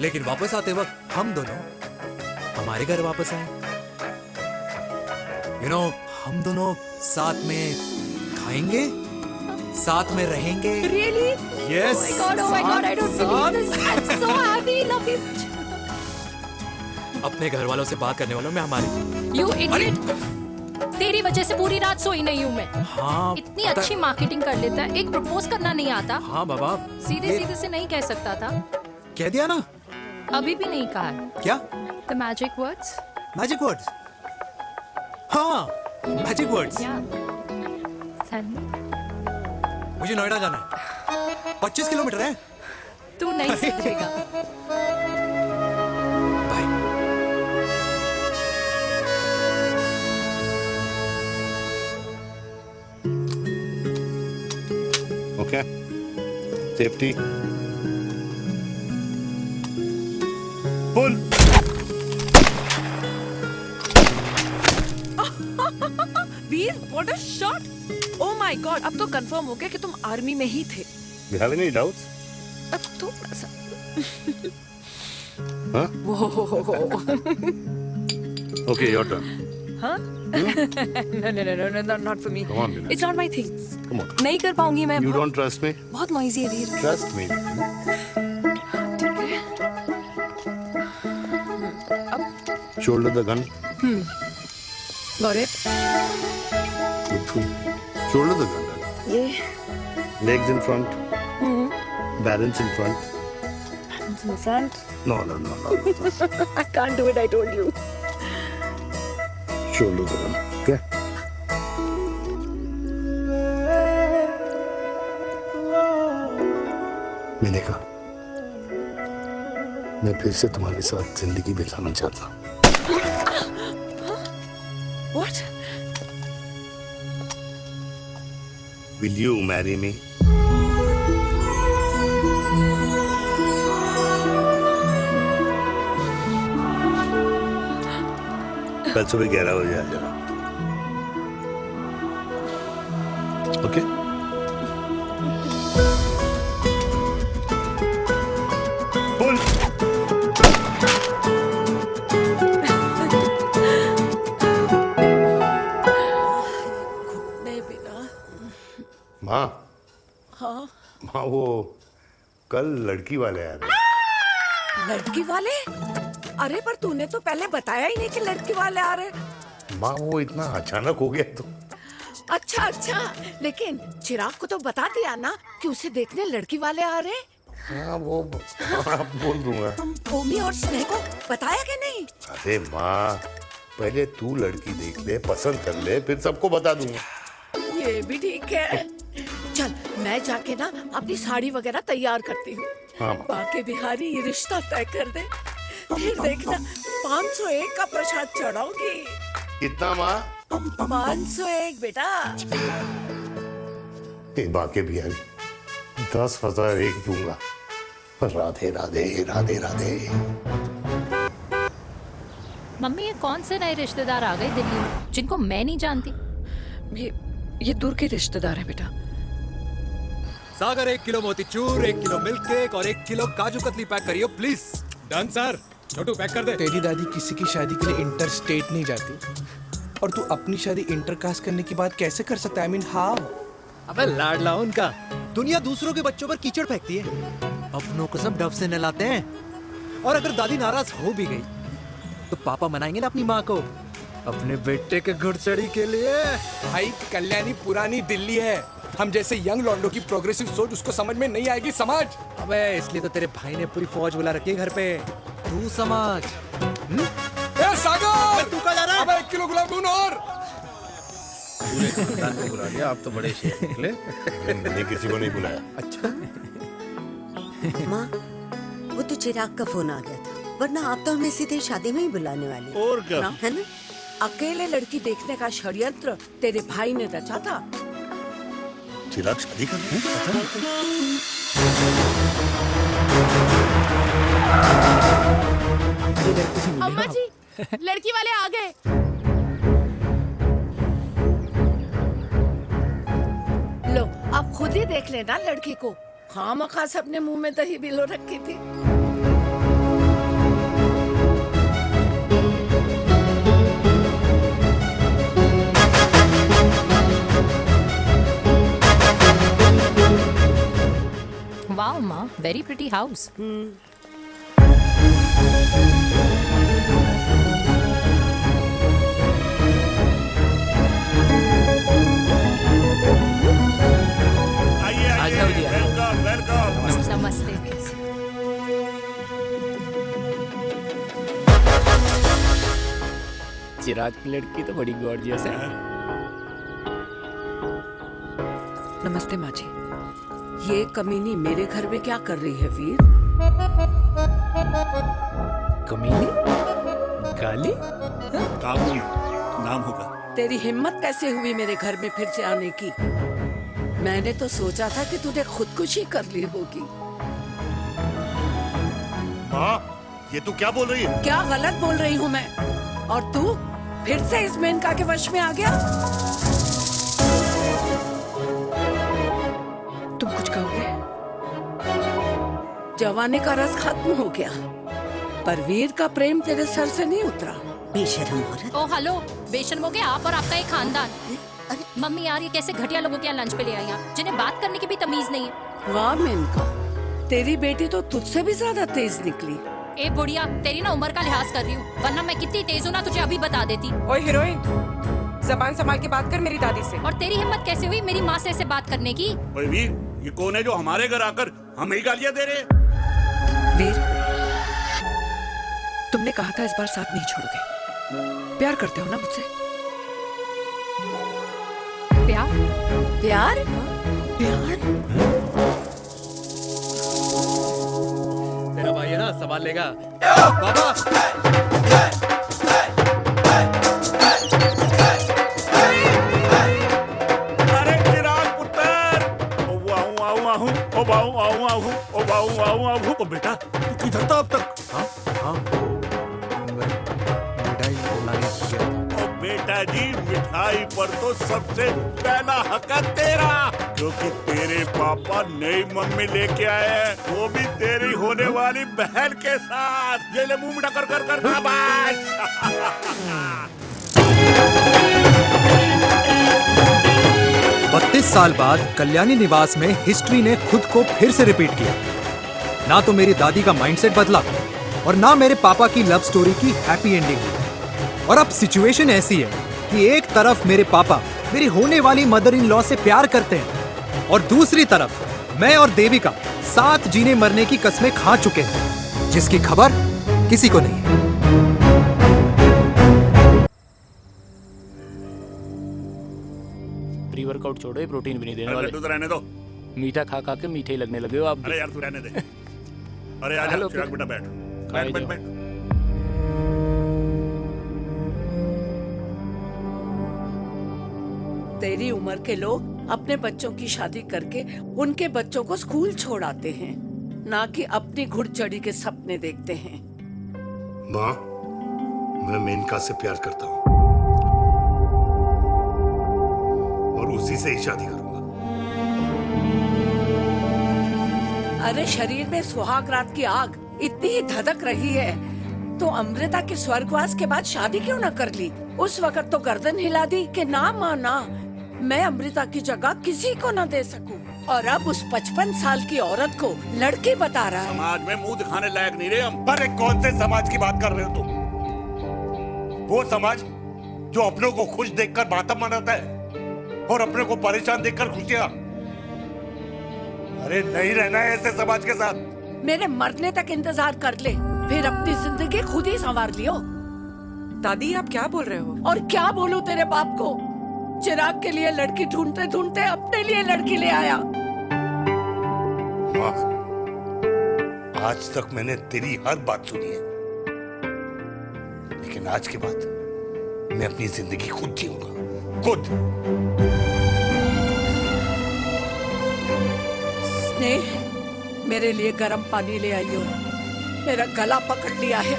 लेकिन वापस आते वक्त हम दोनों हमारे घर वापस आए। यू नो, हम दोनों साथ में खाएंगे, साथ में रहेंगे। Really? Yes. Oh my God, I don't believe this. I'm so happy, love you. अपने घर वालों से बात करने वालों में हमारी। You idiot. तेरी वजह से पूरी रात सोई नहीं हूँ मैं। हाँ, इतनी अच्छी मार्केटिंग कर लेता है, एक प्रपोज करना नहीं आता। हाँ बाबा, सीधे से नहीं कह सकता था। कह दिया ना। अभी भी नहीं कहा है। क्या? The magic words. Magic words? हाँ, मैजिक वर्ड्स। मुझे नोएडा जाना है, 25 किलोमीटर है। तू नहीं समझेगा। Okay. Safety. Pull. Veer, what a shot! Oh my God, अब तो कंफर्म हो गया कि तुम आर्मी में ही थे। You have any doubts? अब तो Huh? Whoa. Okay, your turn. Huh? No, not for me. Come on, Meena. It's not my thing. Come on. नहीं कर पाऊंगी मैं। You don't trust me? बहुत noisy है वीर। Trust me. Shoulder the gun. Gaurav shoulder तक करना है। ये Legs in front. Balance in front. in front. No. I can't do it, I told you. Shoulder down. Okay. मैंने कहा मैं फिर से तुम्हारे साथ जिंदगी बिताना चाहता हूँ। What? Will you marry me? कल सुबह 11 बजे आ जाना। ओके? बोल। नहीं बेटा। माँ, हाँ। माँ वो कल लड़की वाले आ रहे। लड़की वाले? अरे पर तूने तो पहले बताया ही नहीं कि लड़की वाले आ रहे। माँ वो इतना अचानक हो गया तो। अच्छा, लेकिन चिराग को तो बता दिया ना कि उसे देखने लड़की वाले आ रहे। हाँ वो बोल दूंगा। ओमी और स्नेह को बताया कि नहीं? अरे माँ पहले तू लड़की देख ले, पसंद कर ले, फिर सबको बता दूंगा। ये भी ठीक है। चल मैं जाके ना अपनी साड़ी वगैरह तैयार करती हूँ। हाँ। बाकी बिहारी ये रिश्ता तय कर दे, फिर देखना 501 का प्रसाद चढ़ाऊंगी। कितना माँ? 501 बेटा। बाकी बिहारी 10,001 दूंगा। राधे राधे राधे राधे। मम्मी ये कौन से नए रिश्तेदार आ गए दिल्ली में जिनको मैं नहीं जानती? ये दूर के रिश्तेदार हैं बेटा। सागर 1 किलो मोतीचूर, 1 किलो मिल्क केक और 1 किलो काजू कतली पैक करियो please. Done sir. Chhotu pack कर दे। तेरी दादी किसी की शादी के लिए इंटर स्टेट नहीं जाती, और तू अपनी शादी इंटर कास्ट करने की बात कैसे कर सकता है? I mean how? अबे लाडला उनका। दुनिया दूसरों के बच्चों पर कीचड़ फेंकती है, अपनों को सब डब से नहलाते हैं। और अगर दादी नाराज हो भी गई तो पापा मनाएंगे ना अपनी माँ को अपने बेटे के घुड़चढ़ी के लिए। भाई कल्याणी पुरानी दिल्ली है, हम जैसे यंग लॉन्डो की प्रोग्रेसिव सोच उसको समझ में नहीं आएगी। समझ। अबे इसलिए तो तेरे भाई ने पूरी फौज बुला रखी है घर पे, तू समझ। ए सागर, तू कहाँ जा रहा है? अबे 1 किलो गुलाब जामुन और। पूरे खानदान को बुला लिया, आप तो बड़े शेर निकले। मैंने किसी को नहीं बुलाया। अच्छा। माँ वो तो चिराग का फोन आ गया था, वरना आप तो हमें सीधे शादी में ही बुलाने वाली। और क्या? है ना? अकेले लड़की देखने का षड्यंत्र तेरे भाई ने रचा था। चिराग शादी कर रहे अम्मा जी लड़की वाले आ गए। लो अब खुद ही देख लेना लड़की को। खामखा से अपने मुंह में दही बिलो रखी थी। वाओ माँ, वेरी प्रिटी हाउस। नमस्ते। चिराग की लड़की तो बड़ी गॉर्जियस है। नमस्ते माँ जी। ये कमीनी मेरे घर में क्या कर रही है वीर? कमीनी? गाली? काबुल नाम होगा। तेरी हिम्मत कैसे हुई मेरे घर में फिर से आने की? मैंने तो सोचा था कि तूने खुदकुशी कर ली होगी। माँ ये तू क्या बोल रही है? क्या गलत बोल रही हूँ मैं? और तू फिर से इस मेनका के वश में आ गया? तुम कुछ कहोगे? जवानी का रस खत्म हो गया, पर वीर का प्रेम तेरे सर से नहीं उतरा। बेशर्म औरत। ओ हेलो, बेशर्म हो गए आप और आपका एक खानदान। मम्मी यार ये कैसे घटिया लोगों के यहाँ लंच पे ले आई आप, जिन्हें बात करने की भी तमीज नहीं है। वाह मेनका, तेरी बेटी तो तुझसे भी ज्यादा तेज निकली। ए बुढ़िया, तेरी ना उम्र का लिहाज कर रही हूँ, वरना मैं कितनी तेज हूँ ना तुझे अभी बता देती। ओए हीरोइन, जबान संभाल के बात कर मेरी दादी से। और तेरी हिम्मत कैसे हुई मेरी माँ से ऐसे बात करने की? ओए वीर, ये कौन है जो हमारे घर आकर हमें ही गालियाँ दे रहे? वीर, तुमने कहा था इस बार साथ नहीं छोड़ोगे। प्यार करते हो ना मुझसे? प्यार? प्यार? प्यार? तेरा भाई है ना, संभाल लेगा। बाबा! अरे चिराग पुत्र! ओ वाहू आऊ आहू, ओ वाहू आऊ आहू, ओ वाहू आऊ आहू। ओ बेटा, तू किधर था अब तक? हाँ? मिठाई लाने गया था। ओ बेटा जी, मिठाई पर तो सबसे पहला हक है तेरा, क्योंकि तेरे पापा नई मम्मी लेके आए हैं, वो भी तेरी होने वाली बहन के साथ। ये ले मुंह मीठा कर कर कर शाबाश। 32 साल बाद कल्याणी निवास में हिस्ट्री ने खुद को फिर से रिपीट किया। ना तो मेरी दादी का माइंडसेट बदला और ना मेरे पापा की लव स्टोरी की हैप्पी एंडिंग हुई। और अब सिचुएशन ऐसी है कि एक तरफ मेरे पापा मेरी होने वाली मदर इन लॉ से प्यार करते हैं और दूसरी तरफ मैं और देविका साथ जीने मरने की कस्में खा चुके हैं, जिसकी खबर किसी को नहीं है। प्री वर्कआउट छोड़ो, ये प्रोटीन भी नहीं देने अरे वाले। लड्डू तो रहने दो। मीठा खा खा के मीठे ही लगने लगे हो आप भी। अरे यार तू रहने दे। अरे आजा हेलो, चिराग बेटा, बैठ खाए बैठ जाओ। बैठ। तेरी उम्र के लोग अपने बच्चों की शादी करके उनके बच्चों को स्कूल छोड़ आते हैं, ना कि अपनी घुड़चढ़ी के सपने देखते हैं। माँ, मैं मेनका से प्यार करता हूँ और उसी से ही शादी करूंगा। अरे शरीर में सुहाग रात की आग इतनी ही धधक रही है तो अमृता के स्वर्गवास के बाद शादी क्यों न कर ली? उस वक्त तो गर्दन हिला दी कि ना माना, मैं अमृता की जगह किसी को न दे सकूं। और अब उस 55 साल की औरत को लड़की बता रहा है। समाज में मुंह दिखाने लायक नहीं रहे हम। अरे कौन से समाज की बात कर रहे हो तुम? वो समाज जो अपनों को खुश देखकर मातम मनाता है और अपने को परेशान देखकर खुशियां। अरे नहीं रहना है ऐसे समाज के साथ। मेरे मरने तक इंतजार कर ले, फिर अपनी जिंदगी खुद ही संवार लियो। दादी आप क्या बोल रहे हो? और क्या बोलूं तेरे बाप को? चिराग के लिए लड़की ढूंढते ढूंढते अपने लिए लड़की ले आया। माँ, आज तक मैंने तेरी हर बात सुनी है, लेकिन आज के बाद मैं अपनी जिंदगी खुद जीऊंगा, खुद। स्नेह, मेरे लिए गर्म पानी ले आइयो, मेरा गला पकड़ लिया है।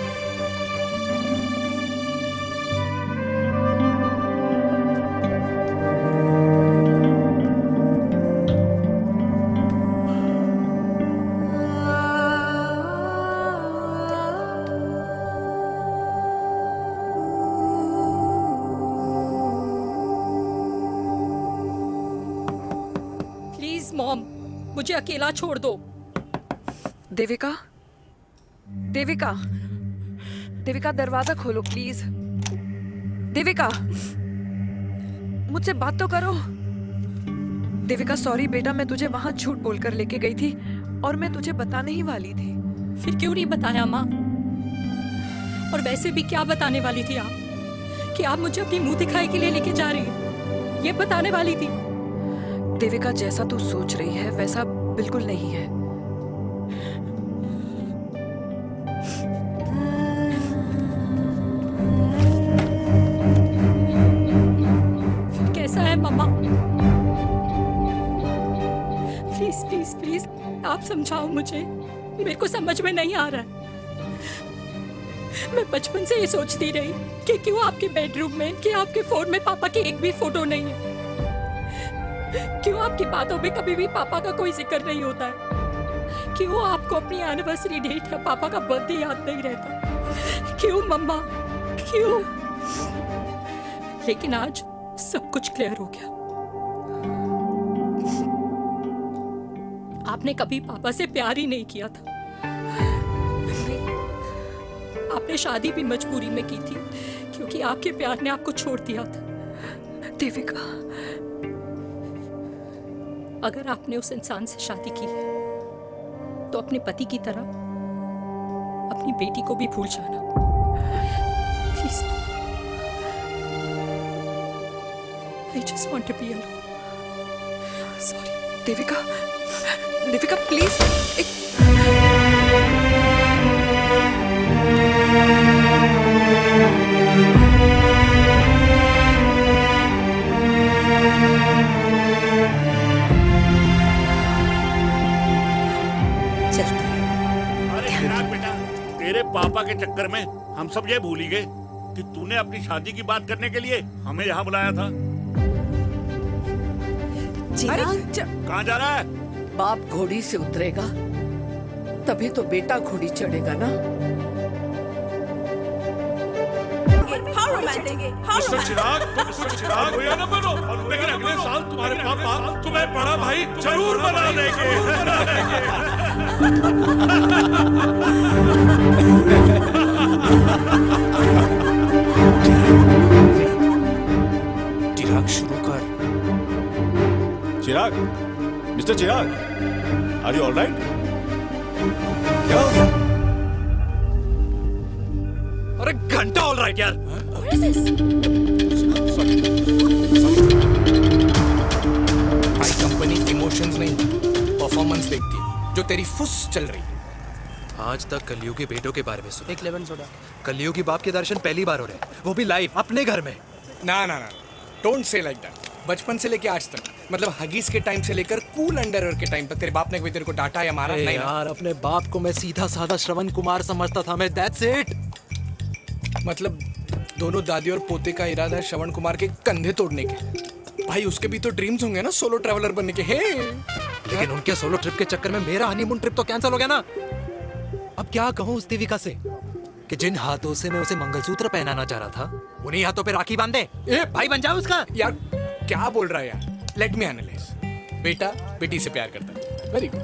प्लीज मॉम, मुझे अकेला छोड़ दो। देविका, देविका, देविका दरवाजा खोलो प्लीज। देविका, मुझसे बात तो करो। देविका सॉरी बेटा, मैं तुझे वहां झूठ बोलकर लेके गई थी और मैं तुझे बताने ही वाली थी। फिर क्यों नहीं बताया माँ? और वैसे भी क्या बताने वाली थी आप? कि आप मुझे अपनी मुंह दिखाई के लिए लेके जा रही हैं, ये बताने वाली थी। देविका जैसा तू सोच रही है वैसा बिल्कुल नहीं है। फिर कैसा है मम्मा? प्लीज प्लीज प्लीज आप समझाओ मुझे, मेरे को समझ में नहीं आ रहा है। मैं बचपन से ये सोचती रही कि क्यों आपके बेडरूम में, कि आपके फोन में पापा की एक भी फोटो नहीं है, क्यों आपकी बातों में कभी भी पापा का कोई जिक्र नहीं होता है, क्यों आपको अपनी एनिवर्सरी डेट या पापा का बर्थडे याद नहीं रहता, क्यों मम्मा क्यों? लेकिन आज सब कुछ क्लियर हो गया। आपने कभी पापा से प्यार ही नहीं किया था। आपने शादी भी मजबूरी में की थी क्योंकि आपके प्यार ने आपको छोड़ दिया था। देविका, अगर आपने उस इंसान से शादी की है तो अपने पति की तरह अपनी बेटी को भी भूल जाना please. I just want to be alone. Sorry, Devika, Devika please. अरे चिराग बेटा, तेरे पापा के चक्कर में हम सब ये भूल ही गए कि तूने अपनी शादी की बात करने के लिए हमें यहाँ बुलाया था। कहाँ जा रहा है? बाप घोड़ी से उतरेगा तभी तो बेटा घोड़ी चढ़ेगा ना। मिस्टर चिराग भैया ना बनो, लेकिन अगले साल तुम्हारे पापा तुम्हें बड़ा भाई जरूर बना देंगे। चिराग शुरू कर। Chirag, mister Chirag, are you alright? क्या हो गया? अरे घंटा ऑलराइट यार। भाई कंपनी इमोशंस नहीं परफॉर्मेंस देखती है, जो तेरी फुस चल रही है। आज तक कलयुगी बेटों के बारे में सुना। एक लेमन सोडा। कलयुगी बाप के दर्शन पहली बार हो रहे हैं, वो भी लाइव अपने घर में। ना ना ना, डोंट से लाइक दैट। बचपन से लेके आज तक, मतलब हगीज के टाइम से लेकर कूल अंडरवेयर के टाइम तक तेरे बाप ने कभी तेरे को डांटा या मारा? नहीं यार, अपने बाप को मैं सीधा साधा श्रवण कुमार समझता था मैं, दैट्स इट। मतलब दोनों दादी और पोते का इरादा है श्रवण कुमार के कंधे तोड़ने के। भाई उसके भी तो ड्रीम्स होंगे ना सोलो ट्रैवलर बनने के। हे लेकिन उनके सोलो ट्रिप के चक्कर में मेरा हनीमून ट्रिप तो कैंसिल हो गया ना। अब क्या कहूँ उस देविका से कि जिन हाथों से मैं उसे मंगलसूत्र पहनाना चाह रहा था, उन्हीं हाथों पे राखी बांध दे। भाई बन जाओ उसका। यार क्या बोल रहा है यार? Let me analyse. बेटा बेटी से प्यार करता है, वेरी गुड।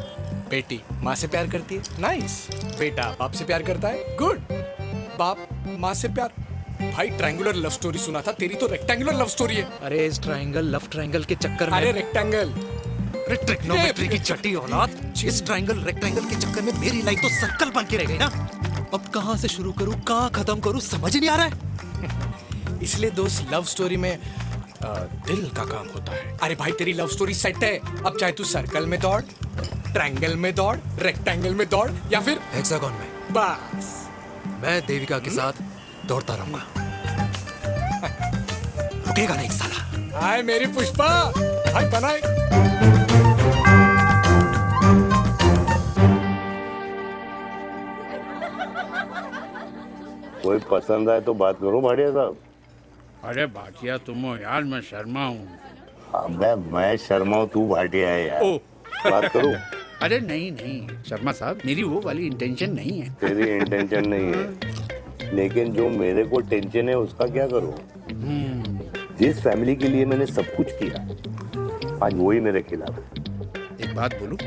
बेटी माँ से प्यार करती है, नाइस। बेटा बाप से प्यार करता है, गुड। बाप माँ से प्यार। भाई ट्रायंगुलर लव स्टोरी सुना था, तेरी तो रेक्टेंगुलर लव स्टोरी है। अरे इस ट्रायंगल लव ट्रायंगल के चक्कर में, अरे रेक्टेंगल, अरे ट्रिग्नोमेट्री की छठी औलाद, इस ट्रायंगल रेक्टेंगल के चक्कर में मेरी लाइफ तो सर्कल बन के रह गई ना। अब कहाँ से शुरू करूँ, कहाँ खत्म करूँ, समझ ही नहीं आ रहा है। इसलिए दोस्त लव स्टोरी में दिल का काम होता है। अरे भाई तेरी लव स्टोरी सेट है, अब चाहे तू सर्कल में दौड़, ट्रायंगल में दौड़, रेक्टेंगल में दौड़ या फिर हेक्सागन में, बस मैं देविका के साथ दौड़ता रहूंगा। रुकेगा नहीं साला। हाय मेरी पुष्पा, हाय बनाए। कोई पसंद आए तो बात करो भाटिया साहब। अरे भाटिया तुम हो यार, मैं शर्मा हूँ। अबे मैं शर्मा हूँ, तू भाटिया है यार। बात करो। अरे नहीं नहीं शर्मा साहब, मेरी वो वाली इंटेंशन नहीं है। तेरी इंटेंशन नहीं है, लेकिन जो मेरे को टेंशन है उसका क्या करूँ? जिस फैमिली के लिए मैंने सब कुछ किया, आज वही मेरे खिलाफ है। एक बात बोलूं,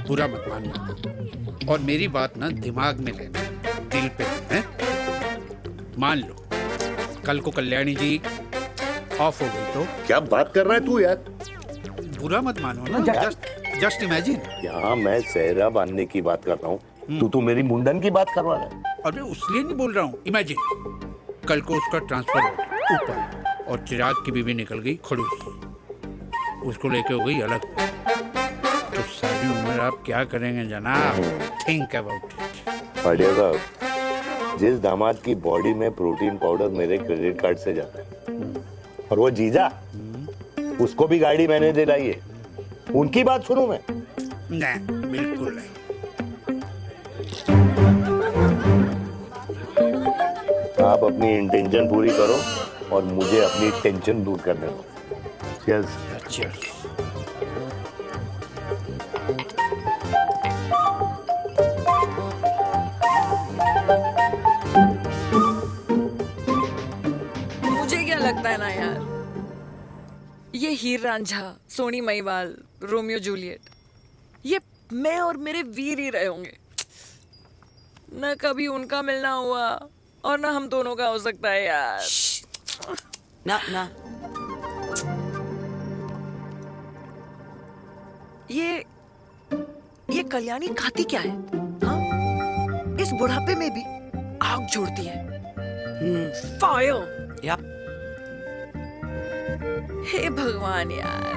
पूरा मत मानना, और मेरी बात ना दिमाग में लेना, दिल पे है। मान लो कल को कल्याणी जी ऑफ हो गई तो क्या बात कर रहा है तू यार? बुरा मत मानो ना, जस्ट इमेजिन। यहाँ मैं सेहरा बांधने की बात कर रहा हूँ, तू मेरी मुंडन की बात करवा रहा है। अरे उसलिए नहीं बोल रहा हूँ, इमेजिन कल को उसका ट्रांसफर हो गया ऊपर और चिराग की बीवी निकल गई खड़ूस, उसको लेके हो गई अलग, तो सारी उम्र आप क्या करेंगे जनाब? Think about it. बढ़िया साहब, जिस दामाद की बॉडी में प्रोटीन पाउडर मेरे क्रेडिट कार्ड से जाता है, और वो जीजा, उसको भी गाड़ी मैंने दिलाई है, उनकी बात सुनूं मैं? नहीं, बिल्कुल नहीं। आप अपनी इंटेंशन पूरी करो और मुझे अपनी टेंशन दूर करने दो। चीयर्स। चीयर्स। मुझे क्या लगता है ना यार, ये हीर रांझा, सोनी महिवाल, रोमियो जूलियट, ये मैं और मेरे वीर ही रहे होंगे। न कभी उनका मिलना हुआ, और ना हम दोनों का हो सकता है यार। ना ना, ये कल्याणी खाती क्या है? हाँ? इस बुढ़ापे में भी आग जोड़ती है। फायर। या हे भगवान यार,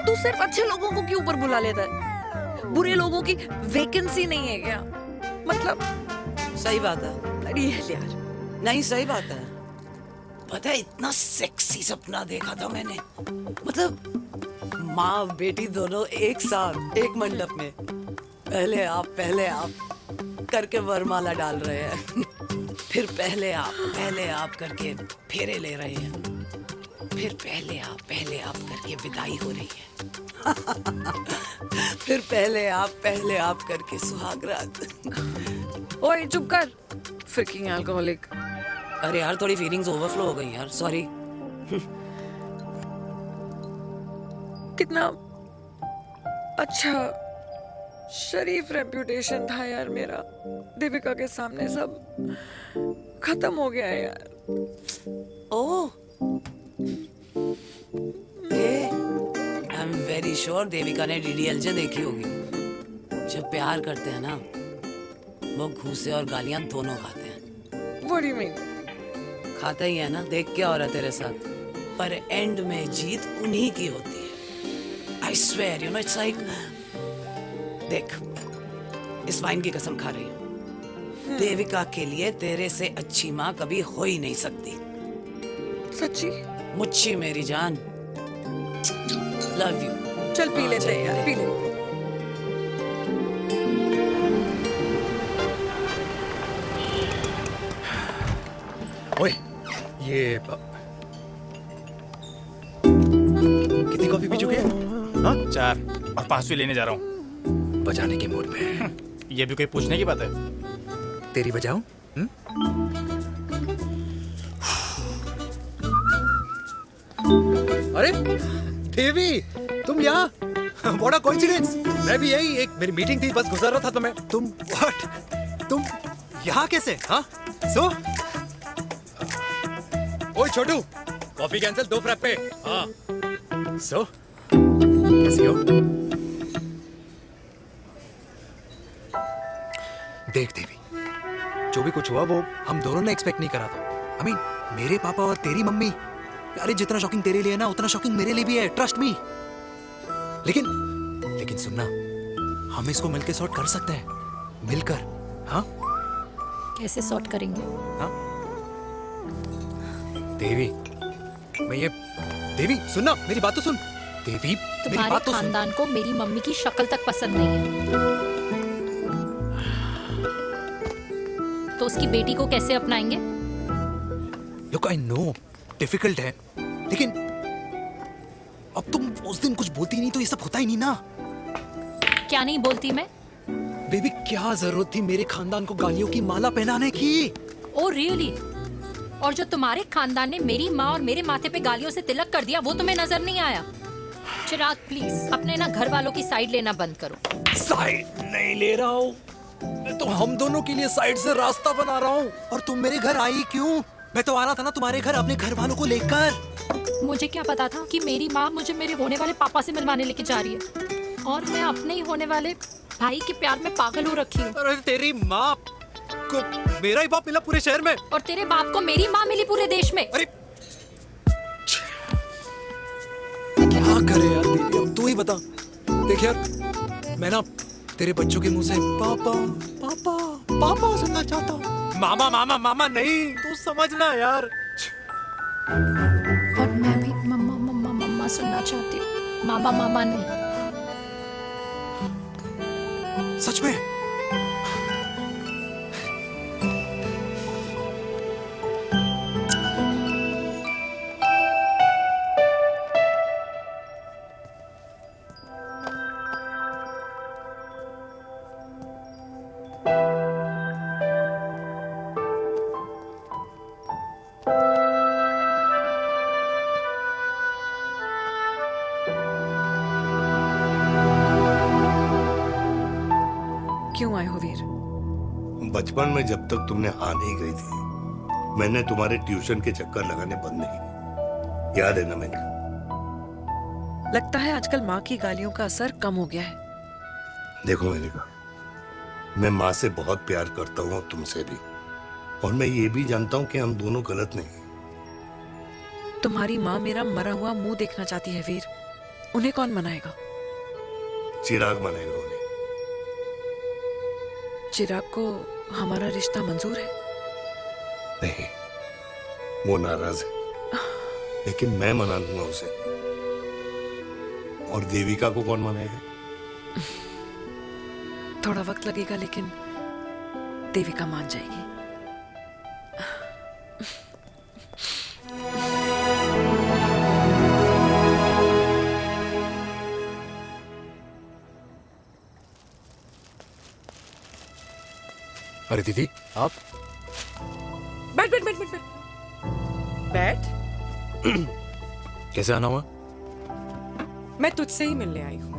तू सिर्फ अच्छे लोगों को क्यों ऊपर बुला लेता है? बुरे लोगों की वैकेंसी नहीं है क्या? मतलब सही बात है। अरे यार, नहीं सही बात है। पता है इतना सेक्सी सपना देखा था मैंने, मतलब माँ बेटी दोनों एक साथ एक मंडप में, पहले आप करके वरमाला डाल रहे हैं, फिर पहले आप करके फेरे ले रहे हैं, फिर पहले आप करके विदाई हो रही है, फिर पहले आप करके सुहाग रात। ओए चुप कर, फ्रिकिंग अल्कोहलिक। अरे यार थोड़ी फीलिंग्स ओवरफ्लो हो गई यार, सॉरी। कितना अच्छा शरीफ रेप्यूटेशन था यार मेरा, देविका के सामने सब खत्म हो गया है यार। Oh, I am very sure Devika ने डीडीएलजे देखी होगी। जब प्यार करते हैं ना, वो घूसे और गालियां दोनों खाते हैं। What do you mean? खाता ही है ना, देख क्या हो रहा है तेरे साथ, पर एंड में जीत उन्हीं की होती है। I swear, you know, it's like, देख, इस वाइन की कसम खा रही हूँ, देविका के लिए तेरे से अच्छी माँ कभी हो ही नहीं सकती। सच्ची? मुच्छी मेरी जान, लव यू। चल पी लेते हैं यार, पी ले। ओए, ये कितनी कॉफी पी चुके हैं? हाँ? 4 और 5वीं लेने जा रहा हूँ। बजाने के मूड में। ये भी कोई पूछने की बात है? तेरी बजाऊं? अरे देवी, तुम यहाँ? What a coincidence! मैं भी यही, एक मेरी मीटिंग थी, बस गुजर रहा था तो मैं, तुम यहाँ कैसे? हाँ? सो? ओए छोटू, कॉफी कैंसिल, 2 फ्रैप पे। हाँ। सो? कैसी हो? देख देवी, जो भी कुछ हुआ वो हम दोनों ने एक्सपेक्ट नहीं करा था। I mean, मेरे पापा और तेरी मम्मी, अरे जितना शॉकिंग तेरे लिए है ना, उतना शॉकिंग मेरे लिए भी है, ट्रस्ट मी। लेकिन सुनना, हम इसको मिलकर सॉर्ट कर सकते हैं, मिलकर। हाँ? कैसे सॉर्ट करेंगे? हाँ? देवी, देवी सुनना, मेरी बात तो सुन। देवी, मेरी बात तो सुन। खानदान को मेरी मम्मी की शक्ल तक पसंद नहीं है, तो उसकी बेटी को कैसे अपनाएंगे? Look, I know, डिफिकल्ट है, लेकिन अब तुम उस दिन कुछ बोलती नहीं तो ये सब होता ही नहीं ना। क्या नहीं बोलती मैं? बेबी, क्या जरूरत थी मेरे खानदान को गालियों की माला पहनाने की? Oh really? और जो तुम्हारे खानदान ने मेरी माँ और मेरे माथे पे गालियों से तिलक कर दिया, वो तुम्हें नजर नहीं आया? चिराग प्लीज अपने ना घर वालों की साइड लेना बंद करो। साइड नहीं ले रहा हूँ, मैं तो हम दोनों के लिए साइड से रास्ता बना रहा हूँ। और तुम मेरे घर आई क्यों? मैं तो आ रहा था ना तुम्हारे घर अपने घर वालों को लेकर। मुझे क्या पता था कि मेरी माँ मुझे मेरे होने वाले पापा से मिलवाने लेके जा रही है, और मैं अपने ही होने वाले भाई के प्यार में पागल हो रखी हूँ। अरे तेरी माँ को मेरा ही बाप मिला पूरे शहर में, और तेरे बाप को मेरी माँ मिली पूरे देश में। अरे क्या करे यार दीदी, अब तू ही बता। देख यार, मैं ना तेरे बच्चों के मुंह से पापा पापा पापा सुनना चाहता हूँ, मामा मामा मामा नहीं, तू समझना यार। और मैं भी मम्मा मम्मा मम्मा सुनना चाहती हूँ, मामा मामा नहीं। सच में? बचपन में जब तक तुमने हाँ नहीं कही थी, मैंने तुम्हारे ट्यूशन के चक्कर लगाने बंद नहीं किए। याद है ना मैंने? लगता है आजकल माँ की गालियों का असर कम हो गया है। देखो मेनका, मैं माँ से बहुत प्यार करता हूँ और तुमसे भी, और मैं ये भी जानता हूँ कि हम दोनों गलत नहीं। तुम्हारी माँ मेरा मरा हुआ मुंह देखना चाहती है वीर। उन्हें कौन मनाएगा? चिराग मनाएगा उन्हें। चिराग को हमारा रिश्ता मंजूर है? नहीं, वो नाराज है, लेकिन मैं मना लूंगा उसे। और देविका को कौन मनाएगा? थोड़ा वक्त लगेगा, लेकिन देविका मान जाएगी। अरे दीदी, आप बैठ बैठ बैठ बैठ बैठ बैठ। कैसे आना हुआ? मैं तुझसे ही मिलने आई हूँ।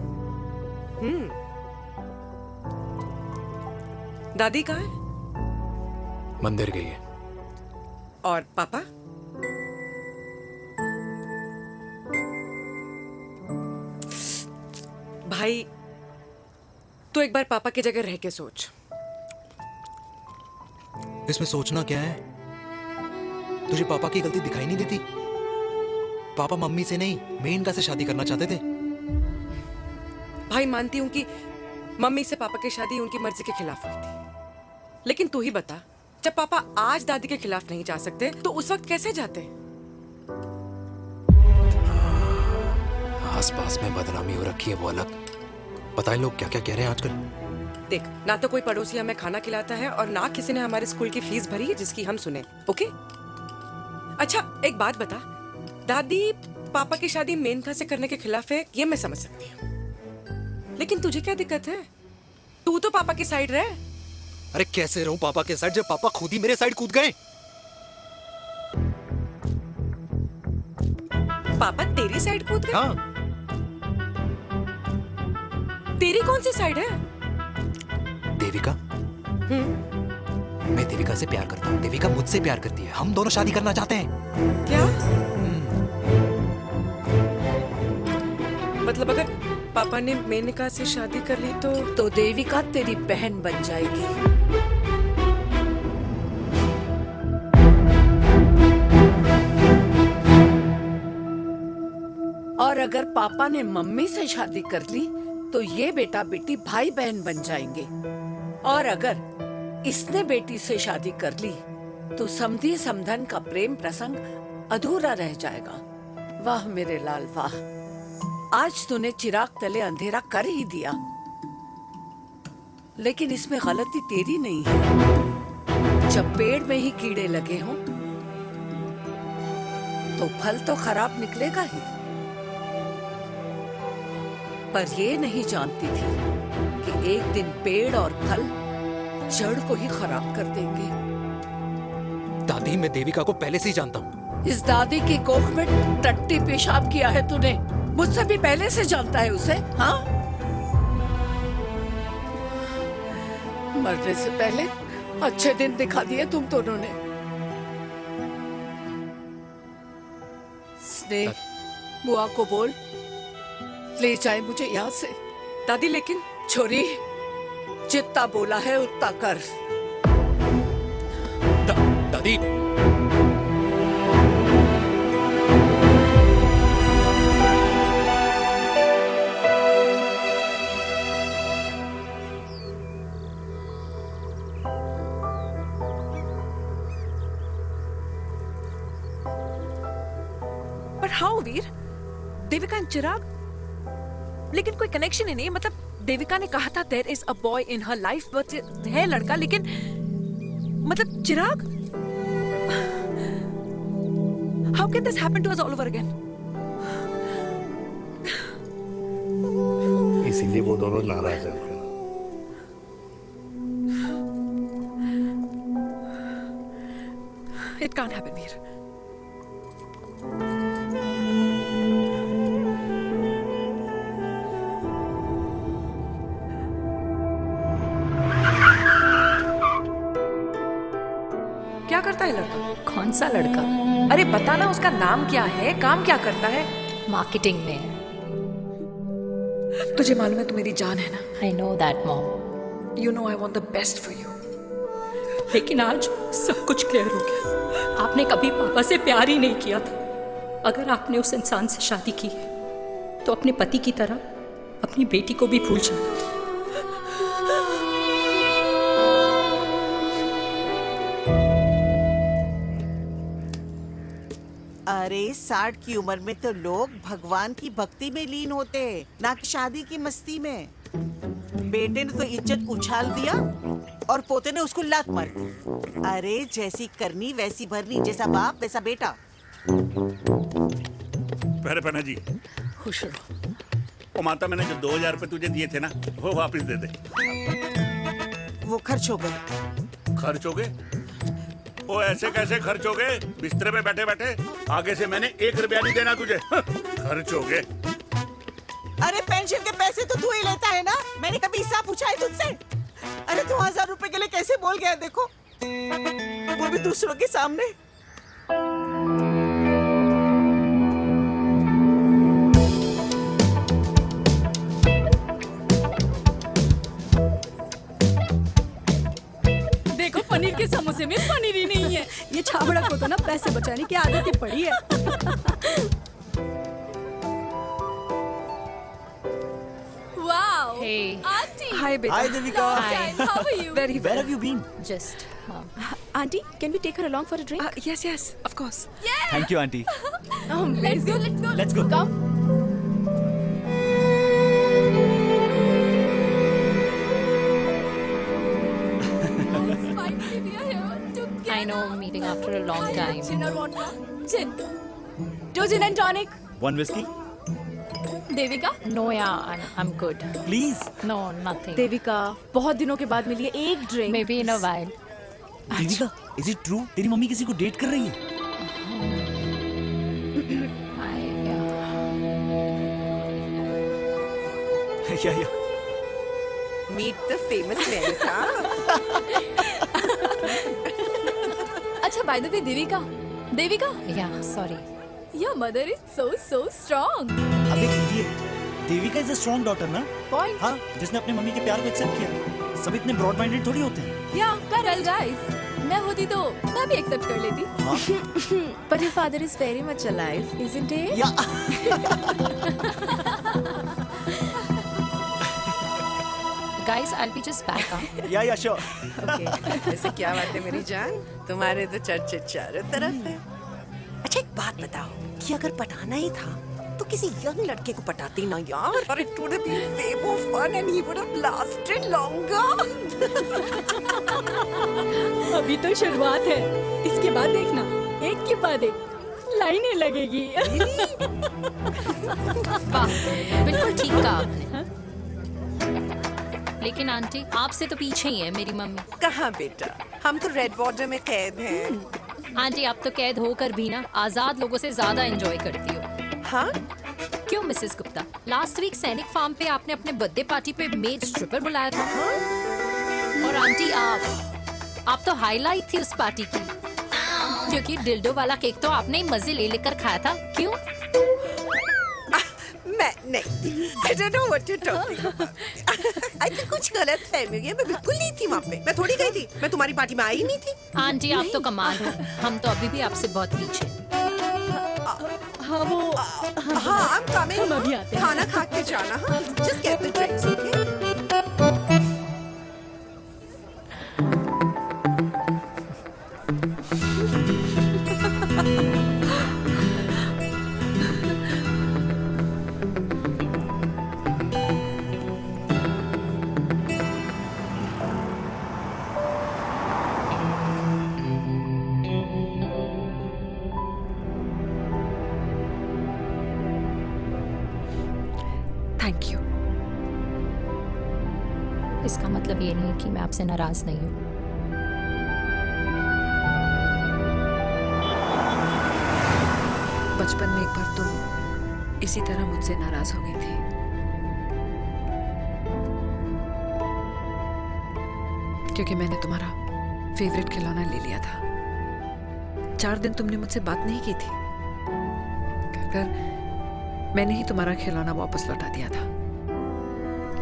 दादी कहाँ है? मंदिर गई है। और पापा? भाई, तू एक बार पापा की जगह रह के सोच। इसमें सोचना क्या है? तुझे पापा की गलती दिखाई नहीं देती? पापा मम्मी से नहीं, मेनका से शादी करना चाहते थे। भाई, मानती हूं कि मम्मी से पापा की शादी उनकी मर्जी के खिलाफ हुई थी, लेकिन तू ही बता, जब पापा आज दादी के खिलाफ नहीं जा सकते तो उस वक्त कैसे जाते? आस पास में बदनामी हो रखी है, वो अलग। पता है लोग क्या क्या कह रहे हैं आजकल? देख, ना तो कोई पड़ोसी हमें खाना खिलाता है और ना किसी ने हमारे स्कूल की फीस भरी है जिसकी हम सुने। ओके? अच्छा, एक बात बता, दादी पापा की शादी मेनका से करने के खिलाफ है, ये मैं समझ सकती हूँ, लेकिन तुझे क्या दिक्कत है? तू तो पापा की साइड रहे। अरे कैसे रहूं पापा के साइड जब पापा खुद ही मेरे साइड कूद गए? पापा तेरी साइड कूद गए? हाँ। तेरी कौन सी साइड है? देविका। मैं देविका से प्यार करता हूँ, देविका मुझसे प्यार करती है, हम दोनों शादी करना चाहते हैं। क्या? मतलब अगर पापा ने मेनका से शादी कर ली तो देविका तेरी बहन बन जाएगी। और अगर पापा ने मम्मी से शादी कर ली तो ये बेटा बेटी भाई बहन बन जाएंगे। और अगर इसने बेटी से शादी कर ली तो समधी समधन का प्रेम प्रसंग अधूरा रह जाएगा। वाह मेरे लाल वाह, आज तूने चिराग तले अंधेरा कर ही दिया, लेकिन इसमें गलती तेरी नहीं है। जब पेड़ में ही कीड़े लगे हों तो फल तो खराब निकलेगा ही। पर ये नहीं जानती थी कि एक दिन पेड़ और फल जड़ को ही खराब कर देंगे। दादी, मैं देविका को पहले से ही जानता हूँ। इस दादी की कोख में टट्टी पेशाब किया है तूने, मुझसे भी पहले से जानता है उसे। हाँ, मरने से पहले अच्छे दिन दिखा दिए तुम दोनों ने। स्नेह, बुआ को बोल ले जाए मुझे यहाँ से। दादी, लेकिन छोरी, जितना बोला है उतना कर। दादी, पर हाउ वीर? देविका एंड चिराग, लेकिन कोई कनेक्शन ही नहीं। मतलब देविका ने कहा था there is a boy in her life, but है लड़का, लेकिन मतलब Chirag, how can this happen to us all over again? इसीलिए वो दोनों नाराज हैं। It can't happen, Veer. कौन सा लड़का? अरे बताना उसका नाम क्या है, काम क्या करता है? मार्केटिंग में है। तुझे मालूम है तू मेरी जान है ना? I know that, Mom. You know I want the best for you. लेकिन आज सब कुछ क्लियर हो गया। आपने कभी पापा से प्यार ही नहीं किया था। अगर आपने उस इंसान से शादी की है तो अपने पति की तरह अपनी बेटी को भी भूल जाना। अरे 60 की उम्र में तो लोग भगवान की भक्ति में लीन होते हैं, ना कि शादी की मस्ती में। बेटे ने तो इज्जत उछाल दिया और पोते ने उसको लात मार दी। अरे जैसी करनी वैसी भरनी, जैसा बाप वैसा बेटा। पहना जी खुश रहो। ओ माता, मैंने जो 2000 रुपए तुझे दिए थे ना, वो वापस दे दे। वो खर्च हो गए। खर्च हो गए? ओ ऐसे कैसे खर्च हो गए? बिस्तर पे बैठे बैठे। आगे से मैंने 1 रुपया नहीं देना तुझे। खर्च हो गए। अरे पेंशन के पैसे तो तू ही लेता है ना, मैंने कभी हिसाब पूछा है तुझसे? अरे 2000 रुपए के लिए कैसे बोल गया देखो, वो भी दूसरों के सामने। देखो पनीर के समोसे में पनीर ही नहीं है। ये छाबड़ा को तो ना पैसे बचाने की आदत ही पड़ी है। Wow. Hey. Auntie. Hi, beta. Hi, Devika. Hi. How are you? Very well. Where have you been? Just, Auntie, can we take her along for a drink? Yes, yes, of course. Yeah. Thank you, auntie. Let's go. Let's go. Come. Finally, we are here together. I know, meeting after a long time. Gin or vodka? Gin. 2 gin and tonic. 1 whiskey? Devika? No, yeah, I'm good. Please. No, nothing. Devika, बहुत दिनों के बाद मिली है, एक drink. Maybe in a while. Devika, is it true? तेरी mummy किसी को date कर रही है? Yeah. Meet the famous America. अच्छा, by the way, Devika, Devika? Yeah, sorry. Your mother is so strong. अब एक idiot. Devika is a strong daughter ना? Point. हाँ, जिसने अपने मम्मी के प्यार को एक्सेप्ट किया। सब इतने ब्रॉड माइंडेड थोड़ी होते हैं। Yeah, correct, guys. मैं होती तो मैं भी एक्सेप्ट कर लेती। But your father is very much alive, isn't he? Guys, I'll be just back. Yeah, sure. Okay. ऐसे क्या बात है मेरी जान, तुम्हारे तो चर्चे चारों तरफ है। अच्छा एक बात बताओ कि अगर पटाना ही था तो किसी यंग लड़के को पटाती ना यार, और it would have been way more fun and he would have lasted longer. अभी तो शुरुआत है, इसके बाद देखना, एक के बाद एक लाइनें लगेगी। वाह, बिल्कुल ठीक कहा आपने। लेकिन आंटी, आपसे तो पीछे ही है मेरी मम्मी। कहाँ बेटा, हम तो रेड बॉर्डर में कैद हैं। आंटी, आप तो कैद होकर भी ना आजाद लोगों से ज्यादा एंजॉय करती हो। हाँ? क्यों मिसेस गुप्ता, लास्ट वीक सैनिक फार्म पे आपने अपने बर्थडे पार्टी पे मेड स्ट्रिपर बुलाया था। और आंटी, आप तो हाईलाइट थी उस पार्टी की, क्योंकि डिल्डो वाला केक तो आपने ही मजे ले लेकर खाया था। क्यों? मैं नहीं, I don't know what you're talking about. I think कुछ गलत फहमी हुई है, मैं बिल्कुल नहीं थी वहाँ पे। मैं थोड़ी गई थी, मैं तुम्हारी पार्टी में आई नहीं थी। आंटी, आप तो कमाल हो, हम तो अभी भी आपसे बहुत पीछे। हाँ वो, हाँ I'm coming। हम अभी आते हैं। खाना खा के जाना। हाँ, just get the drinks, okay? Thank you. इसका मतलब ये नहीं कि मैं आपसे नाराज नहीं हूँ। बचपन में एक बार तुम इसी तरह मुझसे नाराज हो गई थी। क्योंकि मैंने तुम्हारा फेवरेट खिलौना ले लिया था। 4 दिन तुमने मुझसे बात नहीं की थी। कहकर मैंने ही तुम्हारा खिलौना वापस लौटा दिया था,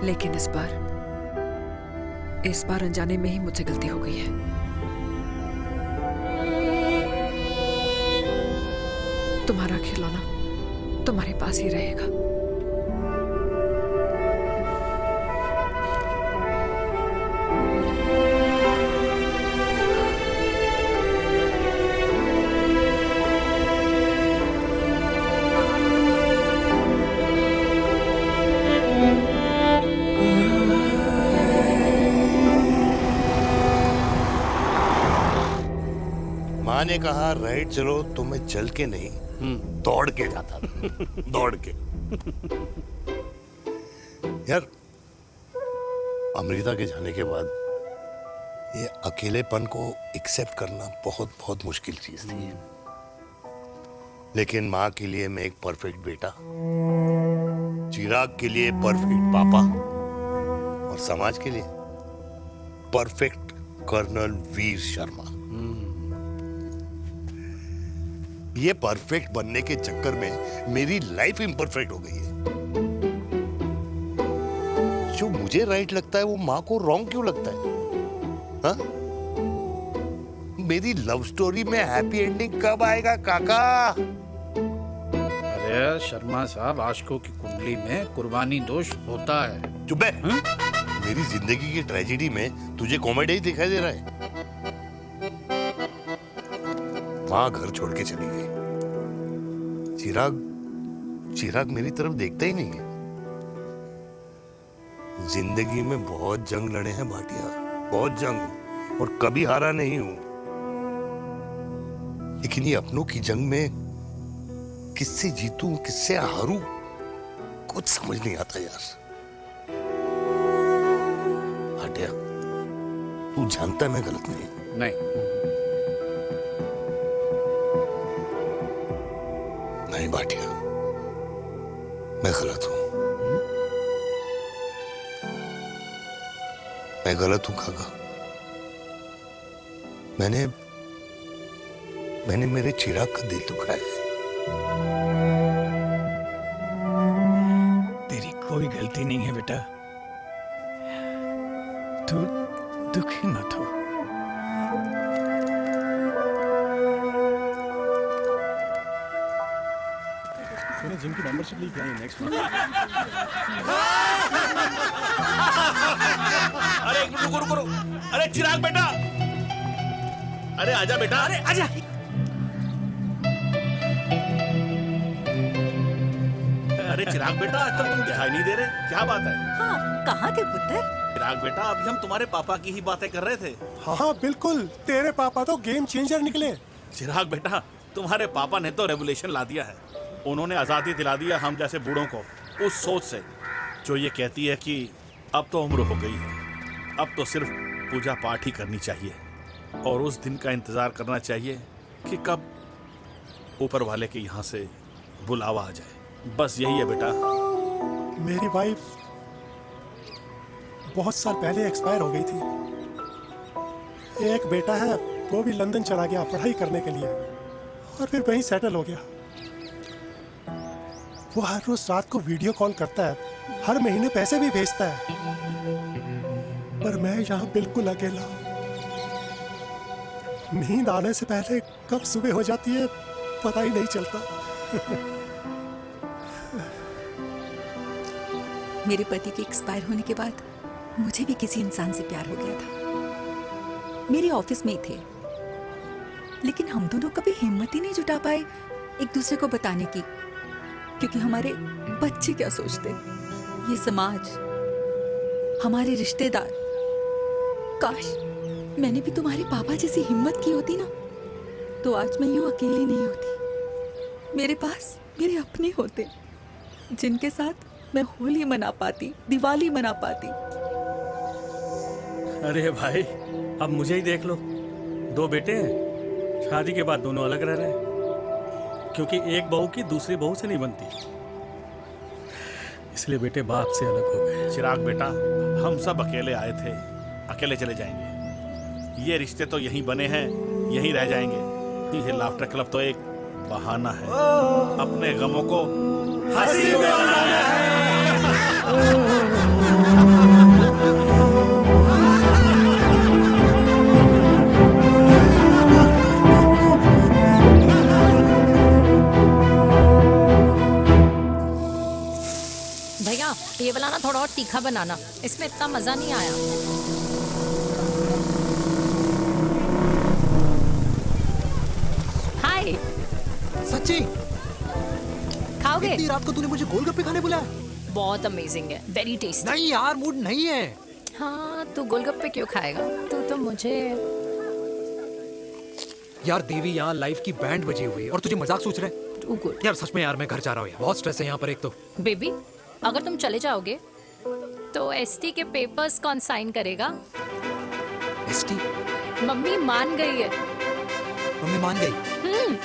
लेकिन इस बार अनजाने में ही मुझसे गलती हो गई है। तुम्हारा खिलौना तुम्हारे पास ही रहेगा। माँ ने कहा राइट चलो तो मैं चल के नहीं दौड़ के जाता था। दौड़ के। यार अमृता के जाने के बाद ये अकेलेपन को एक्सेप्ट करना बहुत बहुत मुश्किल चीज थी, लेकिन माँ के लिए मैं एक परफेक्ट बेटा, चिराग के लिए परफेक्ट पापा और समाज के लिए परफेक्ट कर्नल वीर शर्मा। ये परफेक्ट बनने के चक्कर में मेरी लाइफ इम्परफेक्ट हो गई है। जो मुझे राइट लगता है वो माँ को रॉन्ग क्यों लगता है? हा? मेरी लव स्टोरी में हैप्पी एंडिंग कब आएगा काका? अरे शर्मा साहब, आशिकों की कुंडली में कुर्बानी दोष होता है। चुप है। मेरी जिंदगी की ट्रेजेडी में तुझे कॉमेडी ही दिखाई दे रहा है। माँ घर छोड़ के चली गई। चिराग मेरी तरफ देखता ही नहीं है। जिंदगी में बहुत जंग लड़े हैं भाटिया, बहुत जंग, और कभी हारा नहीं हूं। लेकिन ये अपनों की जंग में किससे जीतूं किससे हारूं कुछ समझ नहीं आता यार। भाटिया तू जानता है मैं गलत नहीं। नहीं भाटिया, मैं गलत हूं। मैं गलत हूं काका। मैंने मेरे चिराग का दिल दुखाया है। तेरी कोई गलती नहीं है बेटा, तू दुखी मत हो। जिम की मेंबरशिप ली क्या नेक्स्ट मंथ? अरे रुको। अरे चिराग बेटा, अरे आजा बेटा, अरे आजा। अरे चिराग बेटा, आजकल तुम दिखाई नहीं दे रहे, क्या बात है? हाँ, कहाँ थे पुत्र? चिराग बेटा, अभी हम तुम्हारे पापा की ही बातें कर रहे थे। हाँ बिल्कुल, तेरे पापा तो गेम चेंजर निकले। चिराग बेटा, तुम्हारे पापा ने तो रेवोल्यूशन ला दिया है। उन्होंने आज़ादी दिला दिया हम जैसे बूढ़ों को उस सोच से जो ये कहती है कि अब तो उम्र हो गई है, अब तो सिर्फ पूजा पाठ ही करनी चाहिए और उस दिन का इंतज़ार करना चाहिए कि कब ऊपर वाले के यहाँ से बुलावा आ जाए। बस यही है बेटा। मेरी वाइफ बहुत साल पहले एक्सपायर हो गई थी। एक बेटा है, वो भी लंदन चला गया पढ़ाई करने के लिए और फिर वहीं सेटल हो गया। वो हर रोज रात को वीडियो कॉल करता है, हर महीने पैसे भी भेजता है, पर मैं यहाँ बिल्कुल अकेला हूँ। नींद आने से पहले कब सुबह हो जाती है पता ही नहीं चलता। मेरे पति के एक्सपायर होने के बाद मुझे भी किसी इंसान से प्यार हो गया था। मेरे ऑफिस में ही थे, लेकिन हम दोनों कभी हिम्मत ही नहीं जुटा पाए एक दूसरे को बताने की, क्योंकि हमारे बच्चे क्या सोचते, ये समाज, हमारे रिश्तेदार। काश मैंने भी तुम्हारे पापा जैसी हिम्मत की होती ना, तो आज मैं यूं अकेली नहीं होती। मेरे पास मेरे अपने होते जिनके साथ मैं होली मना पाती, दिवाली मना पाती। अरे भाई, अब मुझे ही देख लो, 2 बेटे हैं, शादी के बाद दोनों अलग रह रहे हैं, क्योंकि एक बहू की दूसरी बहू से नहीं बनती, इसलिए बेटे बाप से अलग हो गए। चिराग बेटा, हम सब अकेले आए थे, अकेले चले जाएंगे। ये रिश्ते तो यहीं बने हैं, यहीं रह जाएंगे। ये लाफ्टर क्लब तो एक बहाना है अपने गमों को हंसी में बनाना है। भैया ये वाला ना थोड़ा और तीखा बनाना, इसमें इतना मजा नहीं आया। हाय। सच्ची? खाओगे? इतनी रात को तूने मुझे गोलगप्पे खाने बुलाया? बहुत अमेजिंग है, वेरी टेस्टी। नहीं यार, मूड नहीं है। हाँ, तू गोलगप्पे क्यों खाएगा? तू तो मुझे। यार देवी, यहाँ लाइफ की बैंड बजी हुई है और तुझे मजाक सोच रहे हैं? यार सच में यार, मैं घर जा रहा हूँ यार, बहुत स्ट्रेस है यहाँ पर एक तो। बेबी, अगर तुम चले जाओगे तो एसटी के पेपर्स कौन साइन करेगा? एसटी? मम्मी मान गई है। मम्मी मान गई?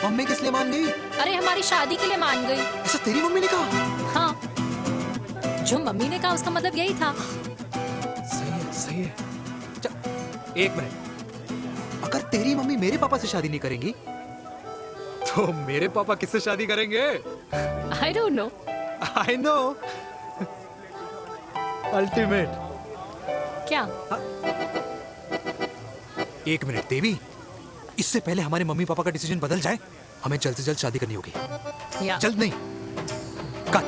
मम्मी किस लिए मान गई? अरे हमारी शादी के लिए मान गई। ऐसा तेरी मम्मी ने कहा? हाँ, जो मम्मी ने कहा उसका मतलब यही था। सही है, सही है। एक मिनट, अगर तेरी मम्मी मेरे पापा से शादी नहीं करेंगी तो मेरे पापा किससे शादी करेंगे? I don't know. I know. Ultimate. क्या? एक मिनट देवी, इससे पहले हमारे मम्मी पापा का डिसीजन बदल जाए, हमें जल्द से जल्द शादी करनी होगी। या। जल्द नहीं, कल।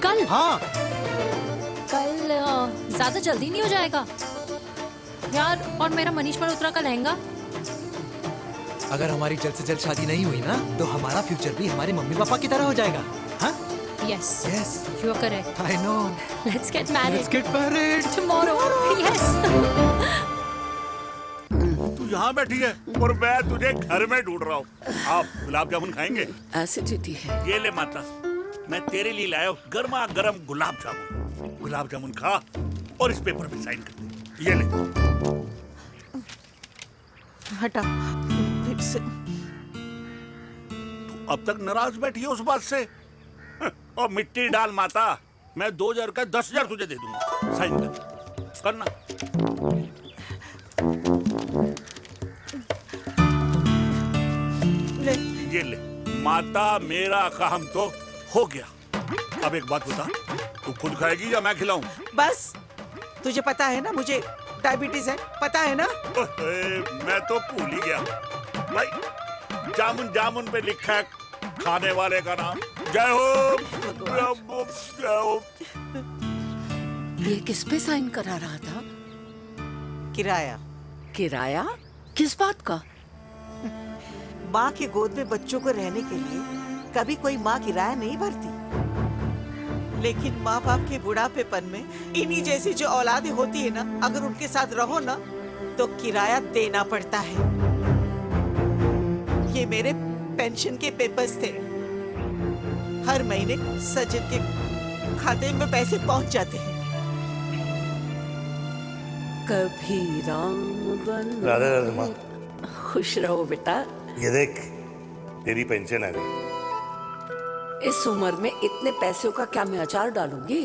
कल? हाँ। कल ज्यादा जल्दी नहीं हो जाएगा यार? और मेरा मनीष मल्होत्रा का लहंगा? अगर हमारी जल्द से जल्द शादी नहीं हुई ना, तो हमारा फ्यूचर भी हमारे मम्मी पापा की तरह हो जाएगा। हाँ? Yes. Yes. You are correct. I know. Let's get married. Let's get married. Tomorrow. Yes. तू यहाँ बैठी है और मैं तुझे घर में ढूंढ रहा हूँ। आप गुलाब जामुन खाएंगे? एसिडिटी है। ये ले माता, मैं तेरे लिए लाया हूँ गर्मा गर्म गुलाब जामुन। गुलाब जामुन खा और इस पेपर पे साइन कर दे। ये ले। हटा फिर से। तू अब तक नाराज बैठी है उस बात से? और मिट्टी डाल माता, मैं 2000 का 10,000 तुझे दे दूंगा। साइन कर, करना। ले। ये ले माता, मेरा काम तो हो गया। अब एक बात बता, तू खुद खाएगी या मैं खिलाऊं? बस, तुझे पता है ना मुझे डायबिटीज है, पता है ना? मैं तो भूल ही गया भाई, जामुन जामुन पे लिखा है खाने वाले का नाम। जय हो, जय हो। ये किस पे साइन करा रहा था? किराया। किराया? किस बात का? माँ के गोद में बच्चों को रहने के लिए कभी कोई माँ किराया नहीं भरती, लेकिन माँ बाप के बुढ़ापेपन में इन्हीं जैसी जो औलादें होती है ना, अगर उनके साथ रहो ना तो किराया देना पड़ता है। ये मेरे पेंशन के पेपर्स थे, हर महीने सजन के खाते में पैसे पहुंच जाते हैं। कभी राम बन। राधे राधे माँ। खुश रहो बेटा। ये देख, तेरी पेंशन आ गई। इस उम्र में इतने पैसों का क्या मैं अचार डालूंगी?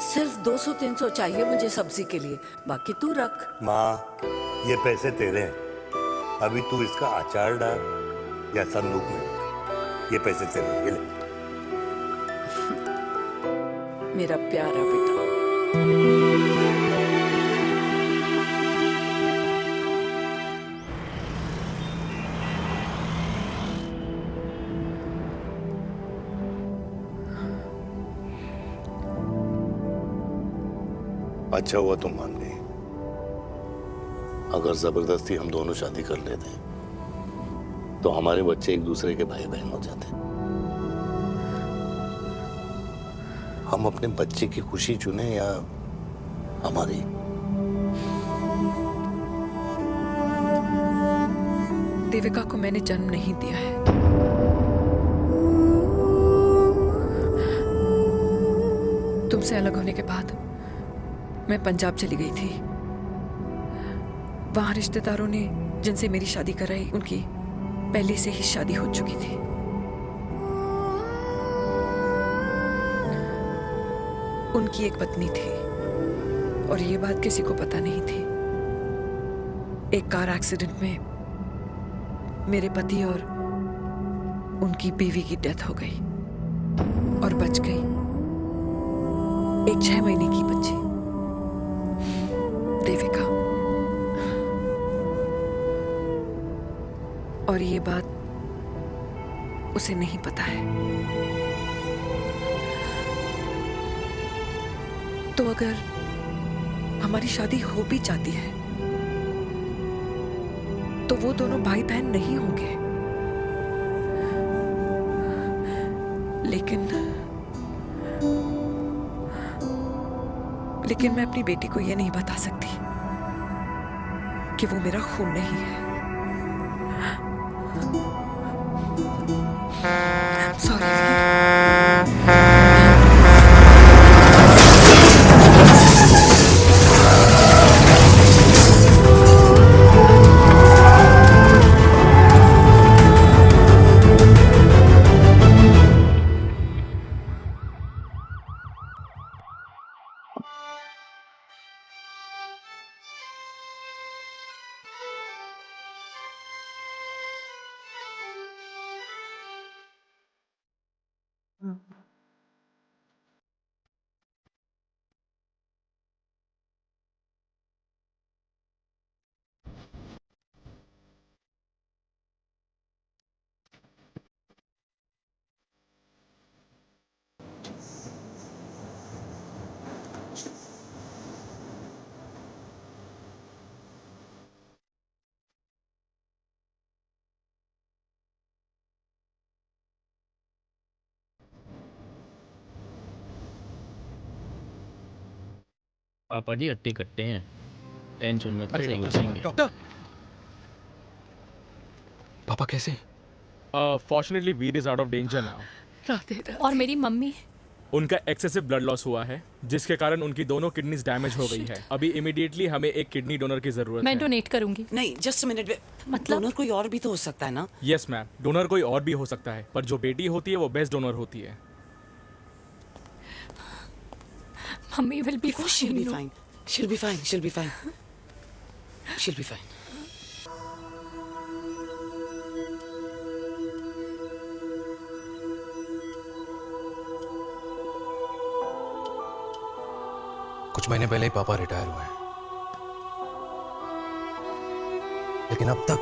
सिर्फ 200-300 चाहिए मुझे सब्जी के लिए, बाकी तू रख। माँ, ये पैसे तेरे हैं, अभी तू इसका अचार डाल या संदूक में। ये पैसे तेरे हैं, ये ले। मेरा प्यारा बेटा। अच्छा हुआ तुम मान गई, अगर जबरदस्ती हम दोनों शादी कर लेते तो हमारे बच्चे एक दूसरे के भाई बहन हो जाते। हम अपने बच्चे की खुशी चुने या हमारी? देविका को मैंने जन्म नहीं दिया है। तुमसे अलग होने के बाद मैं पंजाब चली गई थी। वहां रिश्तेदारों ने जिनसे मेरी शादी कराई, उनकी पहले से ही शादी हो चुकी थी। उनकी एक पत्नी थी और ये बात किसी को पता नहीं थी। एक कार एक्सीडेंट में मेरे पति और उनकी बीवी की डेथ हो गई और बच गई एक 6 महीने की बच्ची देविका। और ये बात उसे नहीं पता है। तो अगर हमारी शादी हो भी जाती है तो वो दोनों भाई बहन नहीं होंगे। लेकिन मैं अपनी बेटी को ये नहीं बता सकती कि वो मेरा खून नहीं है। सॉरी। पापा जी हट्टे कट्टे हैं, टेंशन मत लो, बचेंगे। डॉक्टर, पापा कैसे? Fortunately Veer is out of danger now. और मेरी मम्मी? उनका एक्सेसिव ब्लड लॉस हुआ है जिसके कारण उनकी दोनों किडनीज डैमेज हो गई है। अभी इमीडिएटली हमें एक किडनी डोनर की जरूरत है। मैं डोनेट करूंगी। नहीं, जस्ट मिनट। मतलब डोनर कोई और भी तो हो सकता है ना? यस मैम, डोनर कोई और भी हो सकता है, पर जो बेटी होती है वो बेस्ट डोनर होती है। Mummy will be fine. She'll be fine. She'll be fine. She'll be fine. She'll be fine. कुछ महीने पहले ही पापा रिटायर हुए हैं, लेकिन अब तक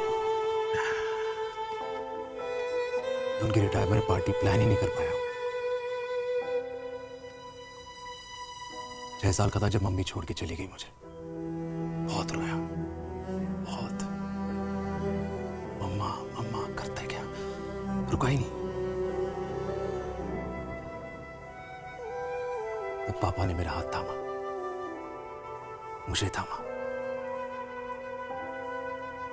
उनकी रिटायरमेंट पार्टी प्लान ही नहीं कर पाया। 6 साल का था जब मम्मी छोड़ के चली गई मुझे। बहुत रोया, बहुत। मम्मा मम्मा करते क्या, रुका ही नहीं। तब पापा ने मेरा हाथ थामा, मुझे थामा,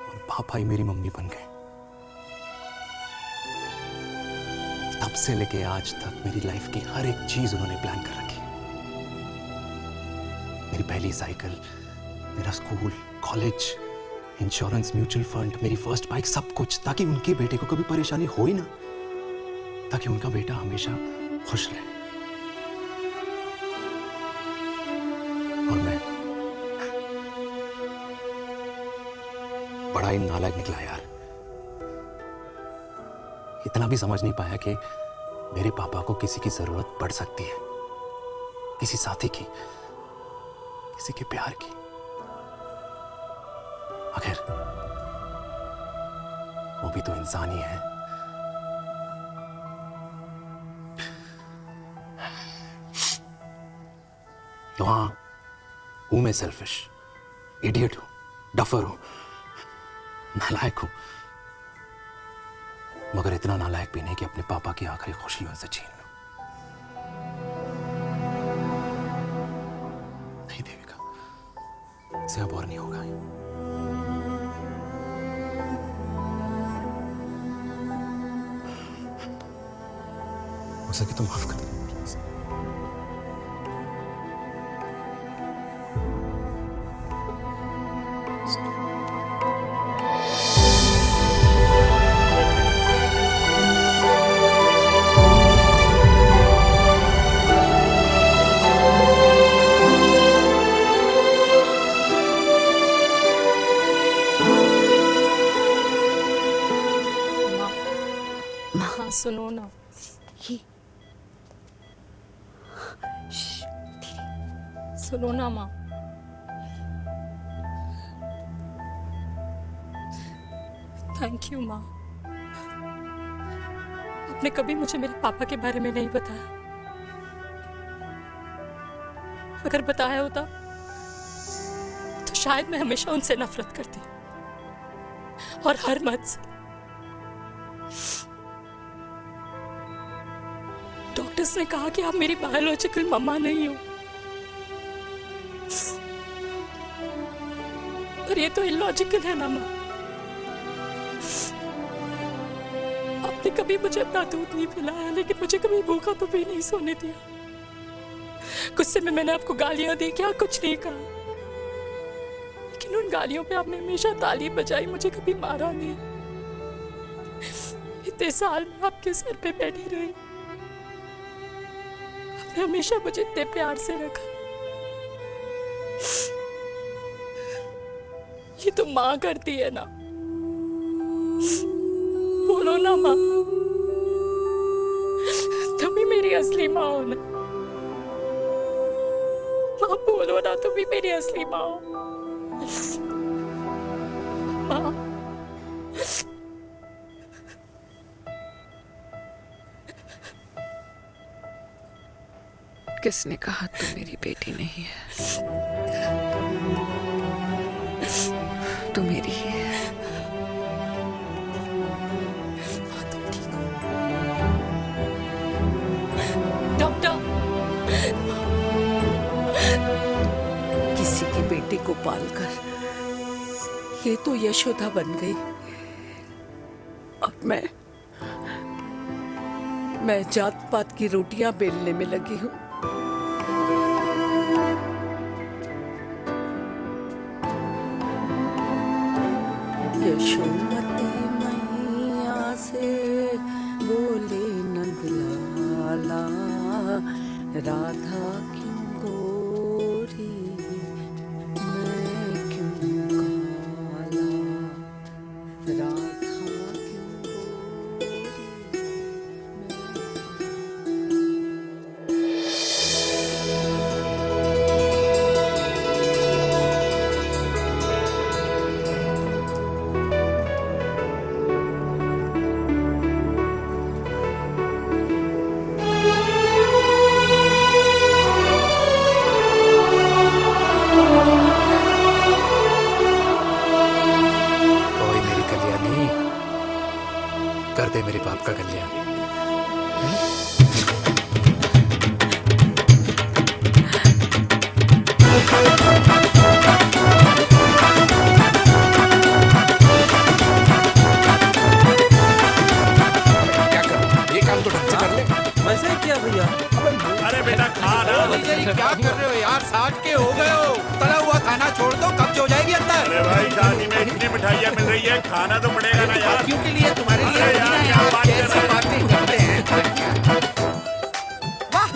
और पापा ही मेरी मम्मी बन गए। तब से लेके आज तक मेरी लाइफ की हर एक चीज उन्होंने प्लान कर रखी। मेरी पहली साइकिल, मेरा school, college, insurance, mutual fund, मेरी फर्स्ट बाइक, सब कुछ, ताकि उनके बेटे को कभी परेशानी हो ही ना, ताकि उनका बेटा हमेशा खुश रहे। और मैं बड़ा ही नालायक निकला यार। इतना भी समझ नहीं पाया कि मेरे पापा को किसी की जरूरत पड़ सकती है, किसी साथी की, किसी के प्यार की। आखिर वो भी तो इंसान ही है। तो हाँ, हूं मैं सेल्फिश, इडियट हूं, डफर हूं, नालायक हूं, मगर इतना नालायक भी नहीं कि अपने पापा की आखिरी खुशी उनसे छीन लूं। नहीं देविका, इससे अब और नहीं होगा। हो सके तो माफ कर दो प्लीज। सुनो ना माँ। थैंक यू माँ। आपने कभी मुझे मेरे पापा के बारे में नहीं बताया। अगर बताया होता तो शायद मैं हमेशा उनसे नफरत करती और हर मत से। डॉक्टर्स ने कहा कि आप मेरी बायोलॉजिकल मम्मा नहीं हो, पर ये तो इलॉजिकल है ना माँ। आपने कभी मुझे अपना दूध नहीं पिलाया, लेकिन मुझे कभी भूखा तो भी नहीं सोने दिया। गुस्से में मैंने आपको गालियां दी, क्या कुछ नहीं कहा, लेकिन उन गालियों पे आपने हमेशा ताली बजाई, मुझे कभी मारा नहीं। इतने साल में आपके सर पे बैठी रही, आपने हमेशा मुझे इतने प्यार से रखा। ये तो माँ करती है ना, बोलो ना माँ, तुम ही मेरी असली माँ हो ना। माँ बोलो ना, तुम ही मेरी असली माँ हो। माँ किसने कहा तू मेरी बेटी नहीं है? तू मेरी ही है। डॉक्टर, किसी की बेटी को पालकर ये तो यशोदा बन गई। अब मैं जात पात की रोटियां बेलने में लगी हूँ। यशोमती मैया से बोले नंदलाला, राधा क्यों गोरी मैं क्यों काला, राधा कर दे मेरे बाप का कल्याण। क्या कर, ये काम तो ढंग से कर ले। वैसे ही क्या भैया? अरे बेटा खा ना। भैया ये क्या कर रहे हो यार? 60 के हो गए हो, तला हुआ खाना छोड़ दो, कब्ज हो जाएगी अंदर। अरे भाई शादी में इतनी मिठाइयाँ मिल रही है, खाना तो पड़ेगा ना यार। क्यों के लिए तुम्हारे लिए अरे यार क्या बात कर रहे हो? बातें करते हैं। वाह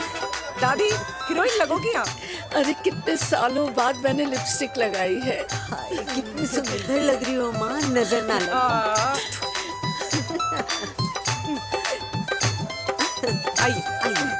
दादी, हीरोइन लगोगी आप। अरे कितने सालों बाद मैंने लिपस्टिक लगाई है। हाय कितनी सुंदर लग रही हो माँ, नजर ना लगे। आइए आइए।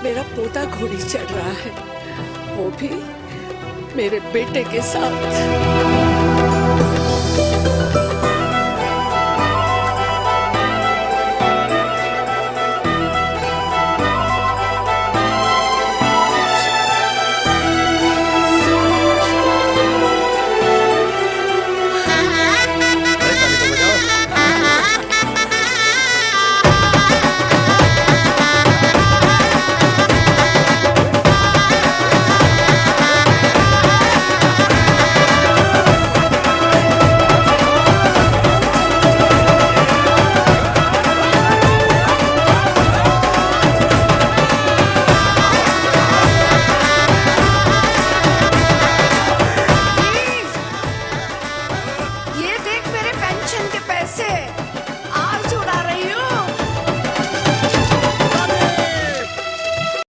मेरा पोता घोड़ी चढ़ रहा है, वो भी मेरे बेटे के साथ।